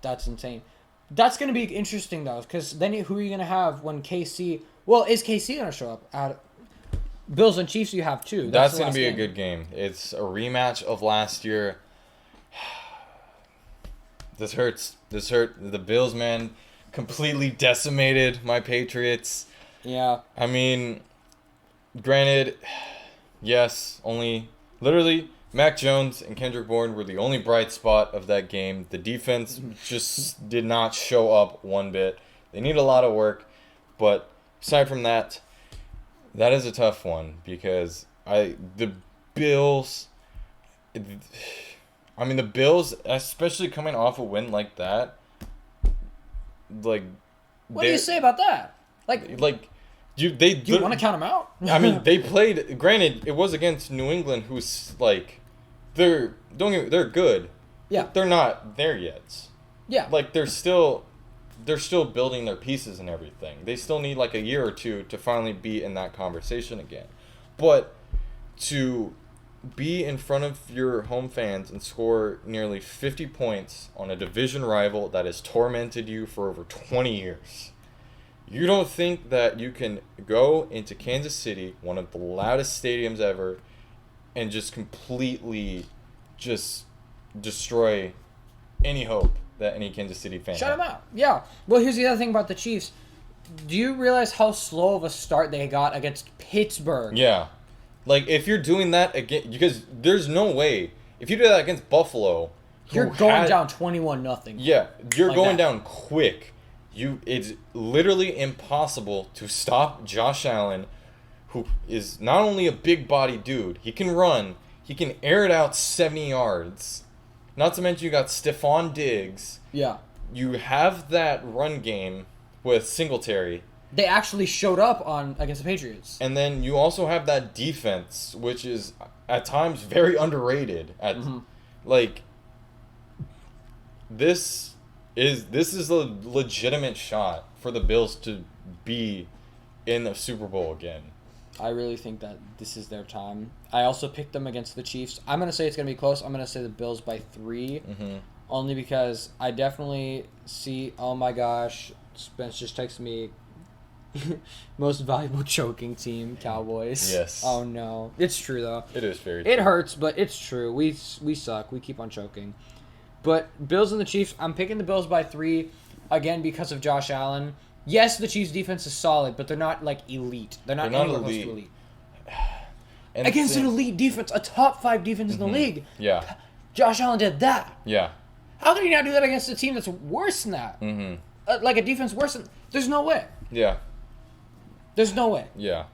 That's insane. That's going to be interesting, though, because then who are you going to have when KC... Well, is KC going to show up? Bills and Chiefs you have, too. That's going to be a good game. It's a rematch of last year. This hurts. This hurt. The Bills, man, completely decimated my Patriots. Yeah. I mean, granted, yes, only... Literally, Mac Jones and Kendrick Bourne were the only bright spot of that game. The defense just did not show up one bit. They need a lot of work, but aside from that, that is a tough one because the Bills, especially coming off a win like that, like... What do you say about that? You want to count them out? I mean, they played... Granted, it was against New England, who's, like... They're good. Yeah. They're not there yet. Yeah. Like, they're still building their pieces and everything. They still need, like, a year or two to finally be in that conversation again. But to be in front of your home fans and score nearly 50 points on a division rival that has tormented you for over 20 years... You don't think that you can go into Kansas City, one of the loudest stadiums ever, and just completely just destroy any hope that any Kansas City fan Shut them out. Yeah. Well, here's the other thing about the Chiefs. Do you realize how slow of a start they got against Pittsburgh? Yeah. Like, if you're doing that again, because there's no way. If you do that against Buffalo... You're going down 21-0. Yeah. You're going down quick. It's literally impossible to stop Josh Allen, who is not only a big body dude, he can run, he can air it out 70 yards. Not to mention you got Stephon Diggs. Yeah. You have that run game with Singletary. They actually showed up against the Patriots. And then you also have that defense, which is at times very underrated. Like, this is a legitimate shot for the Bills to be in the Super Bowl again. I really think that this is their time. I also picked them against the Chiefs. I'm going to say it's going to be close. I'm going to say the Bills by 3. Only because I definitely see, oh my gosh, Spence just texted me, most valuable choking team, Cowboys. Yes. Oh no. It's true though. It is very true. It hurts, but it's true. We suck. We keep on choking. But Bills and the Chiefs, I'm picking the Bills by 3, again, because of Josh Allen. Yes, the Chiefs' defense is solid, but they're not, like, elite. They're not anywhere close to elite. Against an elite defense, a top 5 defense in the league. Yeah. Josh Allen did that. Yeah. How can he not do that against a team that's worse than that? Mm-hmm. Like a defense worse than... There's no way. Yeah. There's no way. Yeah.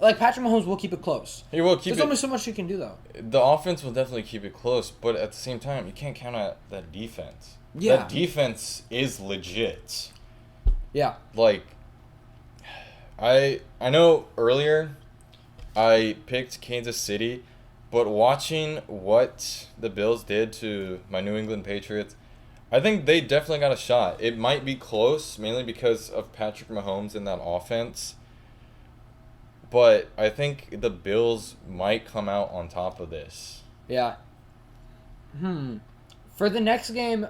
Like, Patrick Mahomes will keep it close. He will keep There's only so much you can do, though. The offense will definitely keep it close, but at the same time, you can't count out that defense. Yeah. That defense is legit. Yeah. Like, I know earlier I picked Kansas City, but watching what the Bills did to my New England Patriots, I think they definitely got a shot. It might be close, mainly because of Patrick Mahomes in that offense. But I think the Bills might come out on top of this. Yeah. For the next game,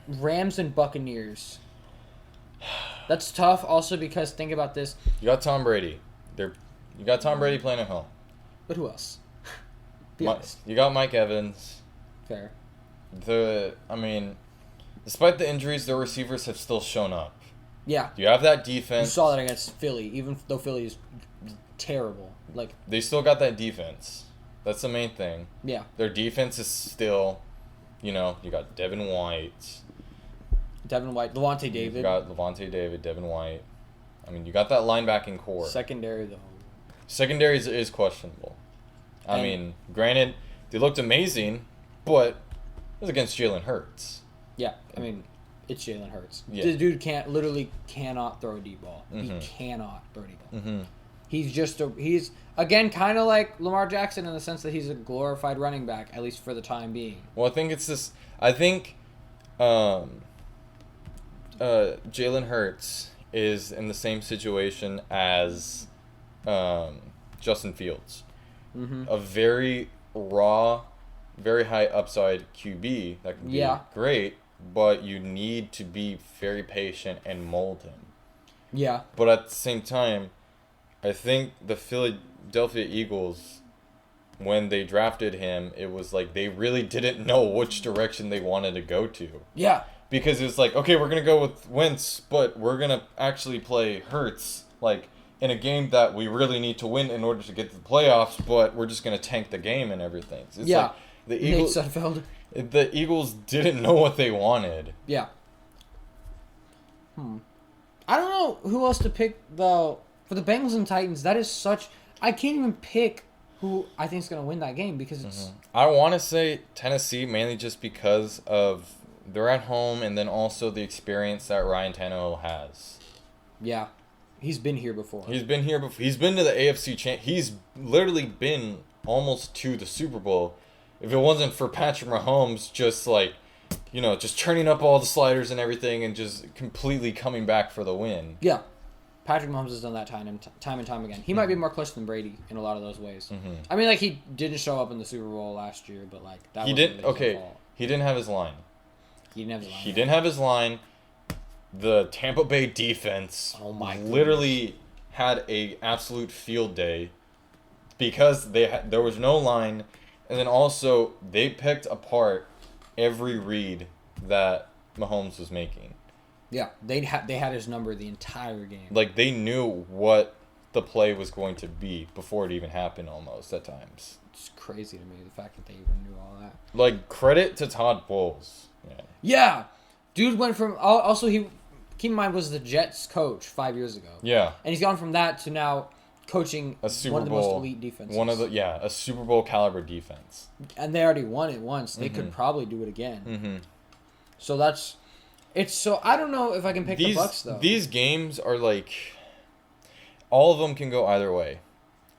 Rams and Buccaneers. That's tough also because, think about this. You got Tom Brady. You got Tom Brady playing at home. But who else? Be honest. You got Mike Evans. Fair. Despite the injuries, the receivers have still shown up. Yeah. You have that defense. You saw that against Philly, even though Philly is terrible. Like, they still got that defense. That's the main thing. yeah. Their defense is still, you got Devin White. Levante David. You got Levante David, Devin White. You got that linebacking core. Secondary, though. Secondary is questionable. Granted, they looked amazing, but it was against Jalen Hurts. Yeah, it's Jalen Hurts. Yeah. The dude cannot throw a deep ball. Mm-hmm. He cannot throw a deep ball. Mm-hmm. He's again kind of like Lamar Jackson in the sense that he's a glorified running back, at least for the time being. Well, I think it's this. I think Jalen Hurts is in the same situation as Justin Fields. Mm-hmm. A very raw, very high upside QB that can be great, but you need to be very patient and mold him. Yeah. But at the same time, I think the Philadelphia Eagles, when they drafted him, it was like they really didn't know which direction they wanted to go to. Yeah. Because it's like, okay, we're going to go with Wentz, but we're going to actually play Hurts, like, in a game that we really need to win in order to get to the playoffs, but we're just going to tank the game and everything. It's like the Eagles, Nate Sudfeld. The Eagles didn't know what they wanted. Yeah. I don't know who else to pick, though. For the Bengals and Titans, that is such... I can't even pick who I think is going to win that game because it's... Mm-hmm. I want to say Tennessee mainly just because of they're at home and then also the experience that Ryan Tannehill has. Yeah. He's been here before. He's been here before. He's been to the AFC He's literally been almost to the Super Bowl. If it wasn't for Patrick Mahomes just just turning up all the sliders and everything and just completely coming back for the win. Yeah. Patrick Mahomes has done that time and time again. He might be more clutch than Brady in a lot of those ways. Mm-hmm. He didn't show up in the Super Bowl last year, but that he didn't. Okay, he didn't have his line. He didn't have his line. He didn't have his line. The Tampa Bay defense literally had a absolute field day because there was no line, and then also they picked apart every read that Mahomes was making. Yeah, they had his number the entire game. Like, they knew what the play was going to be before it even happened almost at times. It's crazy to me, the fact that they even knew all that. Like, credit to Todd Bowles. Yeah. Dude went from... Also, he... Keep in mind, was the Jets coach 5 years ago. Yeah. And he's gone from that to now coaching one of the most elite defenses. A Super Bowl caliber defense. And they already won it once. They could probably do it again. Mm-hmm. So that's... I don't know if I can pick the Bucs, though. These games are all of them can go either way.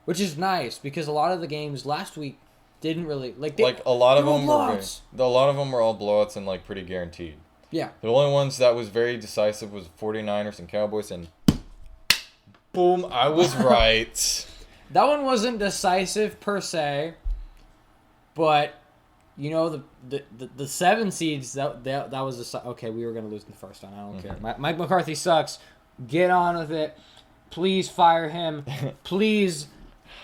Which is nice, because a lot of the games last week didn't really... a lot of them were all blowouts and pretty guaranteed. Yeah. The only ones that was very decisive was 49ers and Cowboys, and boom, I was right. That one wasn't decisive per se, but the 7 seeds that was okay. We were gonna lose in the first one. I don't care. Mike McCarthy sucks. Get on with it. Please fire him. Please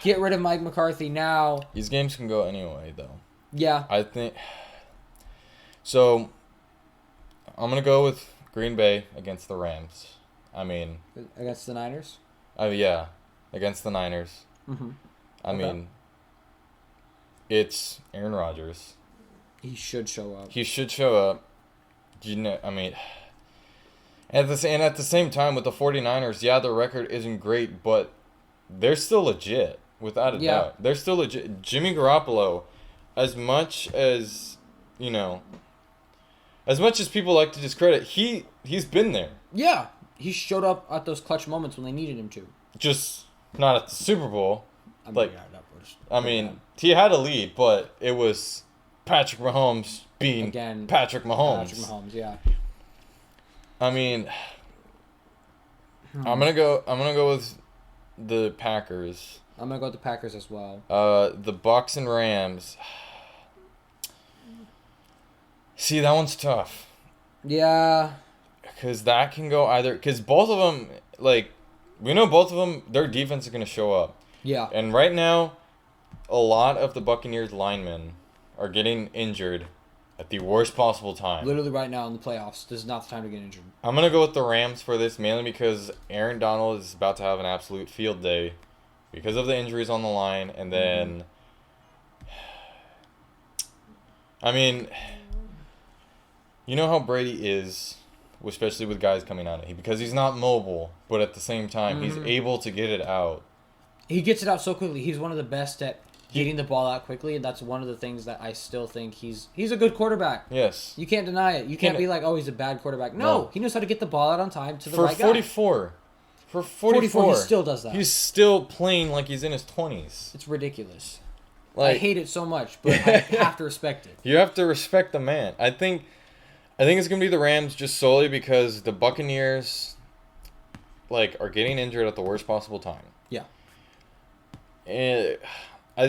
get rid of Mike McCarthy now. These games can go anyway, though. Yeah. I think so. I'm going to go with Green Bay against the Rams. Against the Niners? Yeah, against the Niners. Mm-hmm. It's Aaron Rodgers. He should show up. He should show up. You know, I mean, at the same time with the 49ers, yeah, their record isn't great, but they're still legit, without a doubt. They're still legit. Jimmy Garoppolo, as much as, you know, as much as people like to discredit, he's been there. Yeah, he showed up at those clutch moments when they needed him to. Just not at the Super Bowl. I mean, He had a lead, but it was Patrick Mahomes being Patrick Mahomes. Patrick Mahomes, yeah. I mean, I'm gonna go with the Packers. I'm gonna go with the Packers as well. The Bucs and Rams. See, that one's tough. Yeah. Because that can go either. Because both of them, like, we know both of them, their defense is gonna show up. Yeah. And right now, a lot of the Buccaneers linemen are getting injured at the worst possible time. Literally right now in the playoffs, this is not the time to get injured. I'm going to go with the Rams for this, mainly because Aaron Donald is about to have an absolute field day because of the injuries on the line. And then, I mean, you know how Brady is, especially with guys coming on it. Because he's not mobile, but at the same time, he's able to get it out. He gets it out so quickly. He's one of the best at getting the ball out quickly, and that's one of the things that I still think he's a good quarterback. Yes. You can't deny it. You can't be like, oh, he's a bad quarterback. No, he knows how to get the ball out on time to the right guy. For 44, he still does that. He's still playing like he's in his 20s. It's ridiculous. Like, I hate it so much, but I have to respect it. You have to respect the man. I think it's going to be the Rams just solely because the Buccaneers are getting injured at the worst possible time. Yeah. And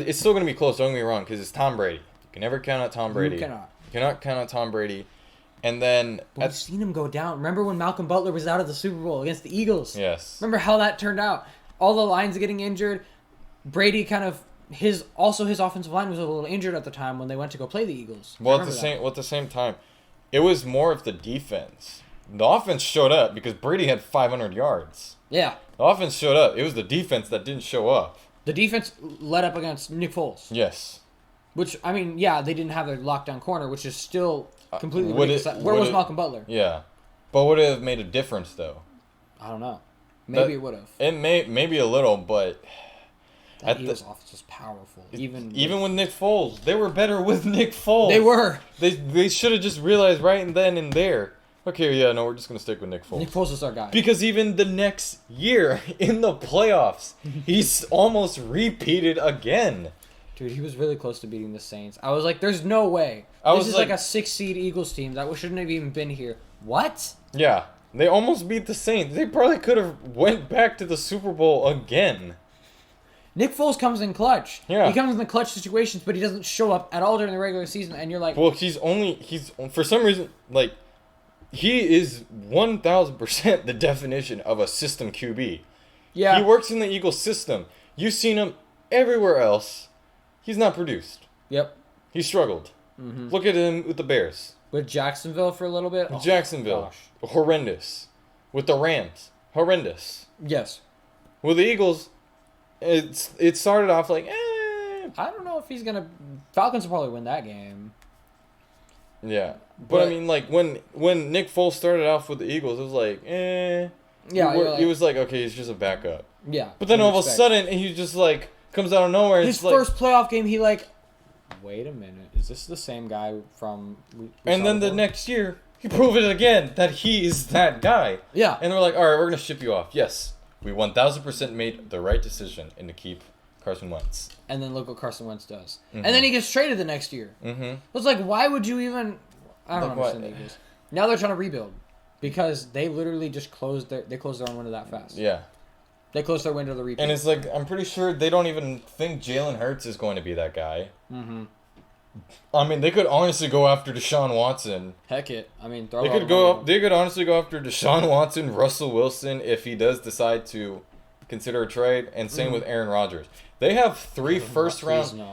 it's still going to be close, don't get me wrong, because it's Tom Brady. You can never count out Tom Brady. You cannot. You cannot count out Tom Brady. And then... But we've seen him go down. Remember when Malcolm Butler was out of the Super Bowl against the Eagles? Yes. Remember how that turned out? All the lines getting injured. Brady kind of... His offensive line was a little injured at the time when they went to go play the Eagles. Well, at the same time, it was more of the defense. The offense showed up because Brady had 500 yards. Yeah. The offense showed up. It was the defense that didn't show up. The defense led up against Nick Foles. Yes. Which, I mean, yeah, they didn't have their lockdown corner, which is still completely ridiculous. Where was Malcolm Butler? Yeah. But would it have made a difference, though? I don't know. Maybe it would have. It maybe a little, but... That Eagles offense was powerful. Even with Nick Foles. They were better with Nick Foles. They were. They should have just realized right and then and there. Okay, yeah, no, we're just going to stick with Nick Foles. Nick Foles is our guy. Because even the next year in the playoffs, he's almost repeated again. Dude, he was really close to beating the Saints. I was like, there's no way. This is like a 6-seed Eagles team that shouldn't have even been here. What? Yeah, they almost beat the Saints. They probably could have went back to the Super Bowl again. Nick Foles comes in clutch. Yeah. He comes in the clutch situations, but he doesn't show up at all during the regular season, and you're like... Well, he's for some reason, he is 1,000% the definition of a system QB. Yeah. He works in the Eagles system. You've seen him everywhere else. He's not produced. Yep. He struggled. Mm-hmm. Look at him with the Bears. With Jacksonville for a little bit? Jacksonville. Gosh. Horrendous. With the Rams. Horrendous. Yes. With the Eagles, it started off like, I don't know if he's going to... Falcons will probably win that game. Yeah. But I mean, when Nick Foles started off with the Eagles, it was like, Yeah. He was like, okay, he's just a backup. Yeah. But then all of a sudden, he just, comes out of nowhere. His first playoff game, he, wait a minute. Is this the same guy from... And then the next year, he proved it again that he is that guy. Yeah. And they're like, all right, we're going to ship you off. Yes. We 1,000% made the right decision to keep Carson Wentz. And then look what Carson Wentz does. Mm-hmm. And then he gets traded the next year. Mm-hmm. It's like, why would you even... I don't understand the Eagles. Now they're trying to rebuild. Because they literally just closed their own window that fast. Yeah. They closed their window to rebuild. And it's like, I'm pretty sure they don't even think Jalen Hurts is going to be that guy. Mm-hmm. I mean, they could honestly go after Deshaun Watson. Heck it. I mean, they could honestly go after Deshaun Watson, Russell Wilson, if he does decide to consider a trade, and same with Aaron Rodgers. They have three first rounders.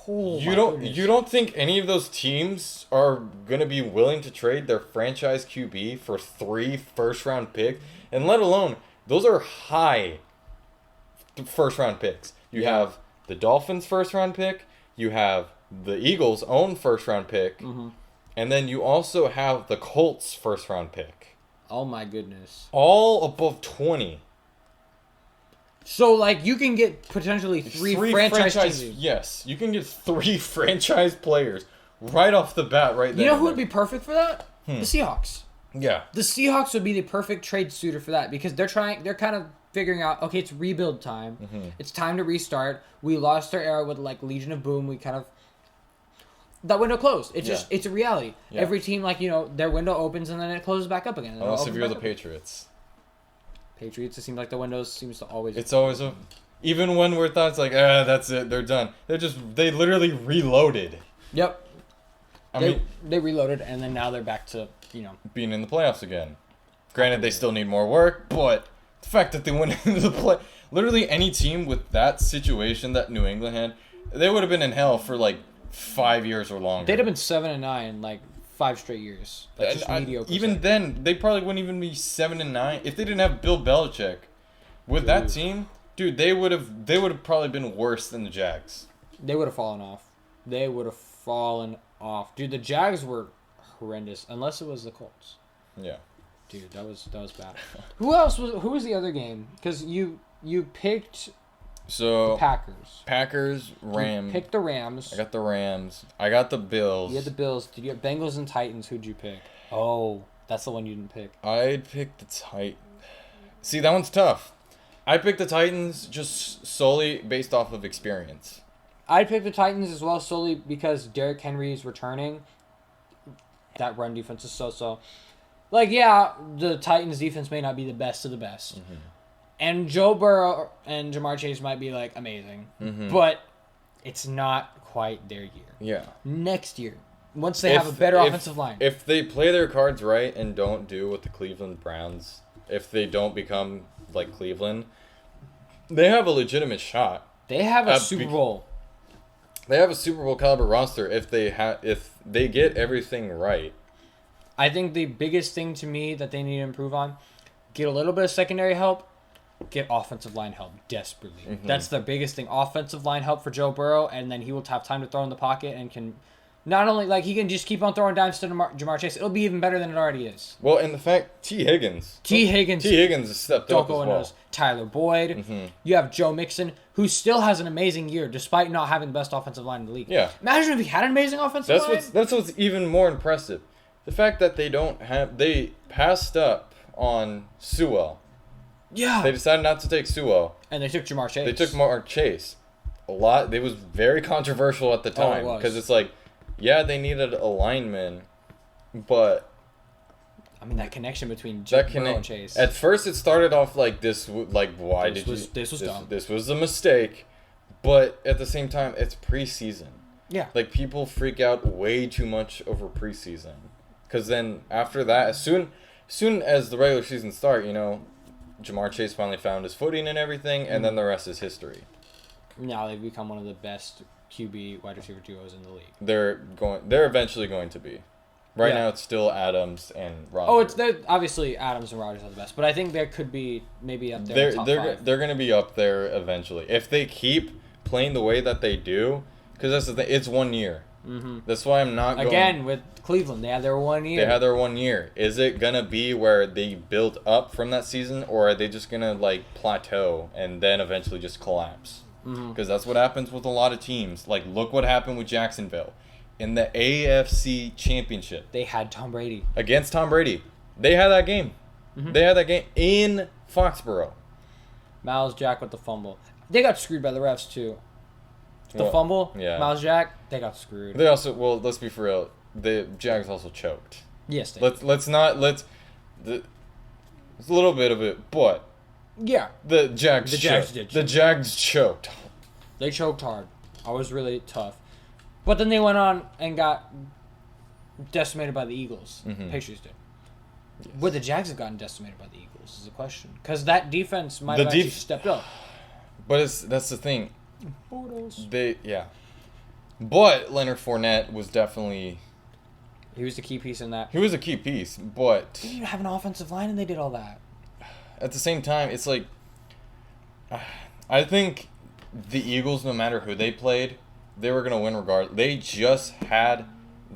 Oh, you don't think any of those teams are going to be willing to trade their franchise QB for 3 first-round picks? And let alone, those are high first-round picks. You have the Dolphins' first-round pick. you have the Eagles' own first-round pick, and then you also have the Colts' first-round pick. Oh my goodness! All above 20. So like you can get potentially three franchise teams. Yes, you can get 3 franchise players right off the bat. Right there. You know who would be perfect for that? The Seahawks. Yeah. The Seahawks would be the perfect trade suitor for that because they're kind of figuring out, okay, it's rebuild time. It's time to restart. We lost our era with like Legion of Boom. We kind of that window closed. It's a reality. Yeah. Every team their window opens and then it closes back up again. Unless if you're the Patriots. It seems like the windows seems to always It's always open. Even when we're thought it's like, that's it, they're done. They literally reloaded. Yep. They reloaded and then now they're back to, being in the playoffs again. Granted, they still need more work, but the fact that they went into the play, literally any team with that situation that New England had, they would have been in hell for like 5 years or longer. They'd have been 7-9 like 5 straight years. That's just mediocre. Even then, they probably wouldn't even be 7-9 if they didn't have Bill Belichick. With that team, dude, they would have probably been worse than the Jags. They would have fallen off. Dude, the Jags were horrendous unless it was the Colts. Yeah. Dude, that was bad. Who was the other game? Because you picked the Packers, Rams. You picked the Rams. I got the Rams. I got the Bills. You had the Bills. Did you have Bengals and Titans? Who'd you pick? Oh, that's the one you didn't pick. I'd pick the Titans. See, that one's tough. I picked the Titans just solely based off of experience. I'd pick the Titans as well solely because Derrick Henry is returning. That run defense is so. Like, yeah, the Titans defense may not be the best of the best. And Joe Burrow and Jamar Chase might be, like, amazing. But it's not quite their year. Yeah. Next year, once they have a better offensive line. If they play their cards right and don't do what the Cleveland Browns, if they don't become like Cleveland, they have a legitimate shot. They have a Super Bowl. They have a Super Bowl caliber roster if they get everything right. I think the biggest thing to me that they need to improve on, get a little bit of secondary help, get offensive line help desperately. That's the biggest thing. Offensive line help for Joe Burrow, and then he will have time to throw in the pocket and can not only, like, he can just keep on throwing dimes to Jamar Chase. It'll be even better than it already is. Well, and the fact, T. Higgins has stepped up as well. Tyler Boyd. You have Joe Mixon, who still has an amazing year despite not having the best offensive line in the league. Yeah. Imagine if he had an amazing offensive line. That's what's even more impressive. The fact that they passed up on Sewell. Yeah. They decided not to take Sewell. And they took Jamar Chase. They took Jamar Chase. It was very controversial at the time. Because it's like, yeah, they needed a lineman, but... I mean, that connection between Burrow and Chase. At first, it started off like this, like, why did you... This was dumb. This was a mistake, but at the same time, it's preseason. Yeah. Like, people freak out way too much over preseason. Because then, after that, as soon as the regular season start, Jamar Chase finally found his footing and everything, and then the rest is history. Now they've become one of the best QB wide receiver duos in the league. They're eventually going to be. Right now it's still Adams and Rodgers. Obviously Adams and Rodgers are the best, but I think there could be maybe up there. They're going to be up there eventually if they keep playing the way that they do. Because that's the thing. It's 1 year. That's why I'm not going... Again, with Cleveland, they had their 1 year. They had their 1 year. Is it going to be where they build up from that season, or are they just going to like plateau and then eventually just collapse? Because that's what happens with a lot of teams. Like, look what happened with Jacksonville. In the AFC Championship. They had Tom Brady. Against Tom Brady. They had that game. They had that game in Foxborough. Miles Jack with the fumble. They got screwed by the refs, too. Fumble, yeah. Miles Jack, they got screwed. They also, let's be for real. The Jags also choked. Yes, they did. It's a little bit of it, but... Yeah. The Jags did. The Jags choked. They choked hard. I was really tough. But then they went on and got decimated by the Eagles. Patriots did. Yes. Would the Jags have gotten decimated by the Eagles is the question. Because that defense might have actually stepped up. But that's the thing. But Leonard Fournette was definitely... He was the key piece in that. He was a key piece, but... They didn't even have an offensive line and they did all that. At the same time, it's like... I think the Eagles, no matter who they played, they were gonna win regardless. They just had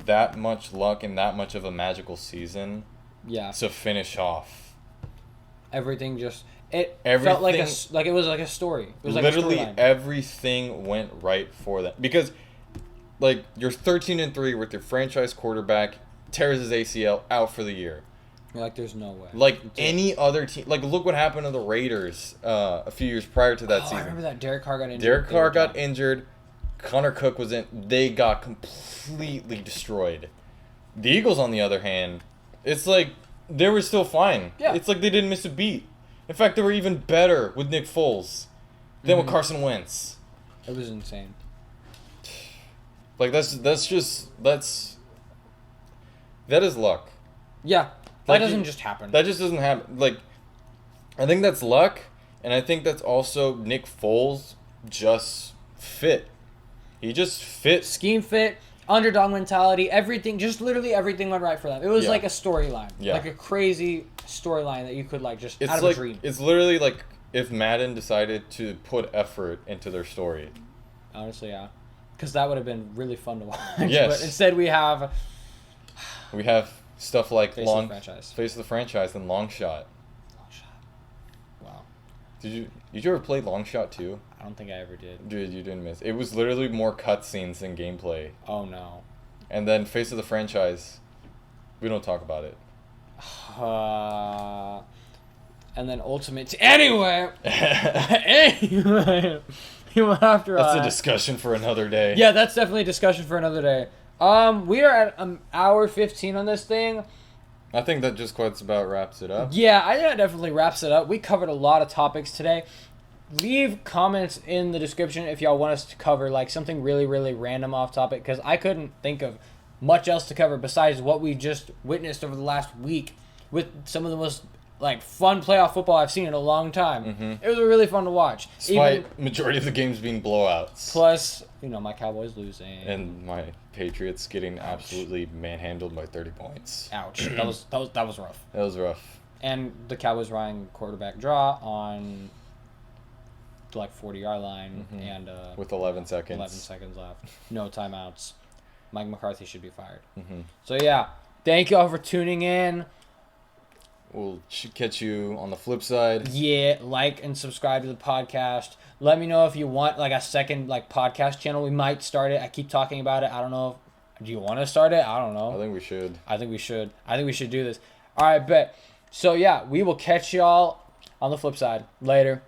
that much luck and that much of a magical season. Yeah. To finish off. Everything just felt like it was like a story. It was literally like a storyline. Everything went right for them because, like, you're 13-3 with your franchise quarterback tears his ACL out for the year. You're like, there's no way. Like any other team, like look what happened to the Raiders a few years prior to that season. I remember that Derek Carr got injured. Derek Carr got injured. Connor Cook was in. They got completely destroyed. The Eagles, on the other hand, it's like they were still fine. Yeah. It's like they didn't miss a beat. In fact, they were even better with Nick Foles than with Carson Wentz. It was insane. Like that is luck. Yeah. That doesn't just happen. That just doesn't happen. Like, I think that's luck, and I think that's also Nick Foles just fit. He just fit. Scheme fit, underdog mentality, everything, just literally everything went right for them. It was like a storyline. Yeah. Like a crazy storyline that you could like just It's out of like, a dream. It's literally like if Madden decided to put effort into their story. Honestly, yeah. Because that would have been really fun to watch. Yes. But instead we have Stuff like Face of the franchise. Face of the franchise and Long Shot. Long shot. Wow. Did you ever play Long Shot too? I don't think I ever did. Dude, you didn't miss. It was literally more cutscenes than gameplay. Oh no. And then Face of the franchise, we don't talk about it. And then Ultimate. Anyway. Anyway. After That's a discussion for another day. Yeah, that's definitely a discussion for another day. We are at an hour 15 on this thing. I think that just quite about wraps it up. Yeah, I think that definitely wraps it up. We covered a lot of topics today. Leave comments in the description if y'all want us to cover like something really, really random off topic, because I couldn't think of much else to cover besides what we just witnessed over the last week with some of the most like fun playoff football I've seen in a long time. Mm-hmm. It was really fun to watch. Despite majority of the games being blowouts. Plus, my Cowboys losing. And my Patriots getting absolutely manhandled by 30 points. Ouch. That was rough. That was rough. And the Cowboys running quarterback draw on the 40-yard line and with 11 seconds. 11 seconds left. No timeouts. Mike McCarthy should be fired. Mm-hmm. So yeah, thank you all for tuning in. We'll catch you on the flip side. Yeah, like and subscribe to the podcast. Let me know if you want like a second podcast channel. We might start it. I keep talking about it. I don't know. Do you want to start it? I don't know. I think we should. I think we should do this. All right, bet. So yeah, we will catch y'all on the flip side. Later.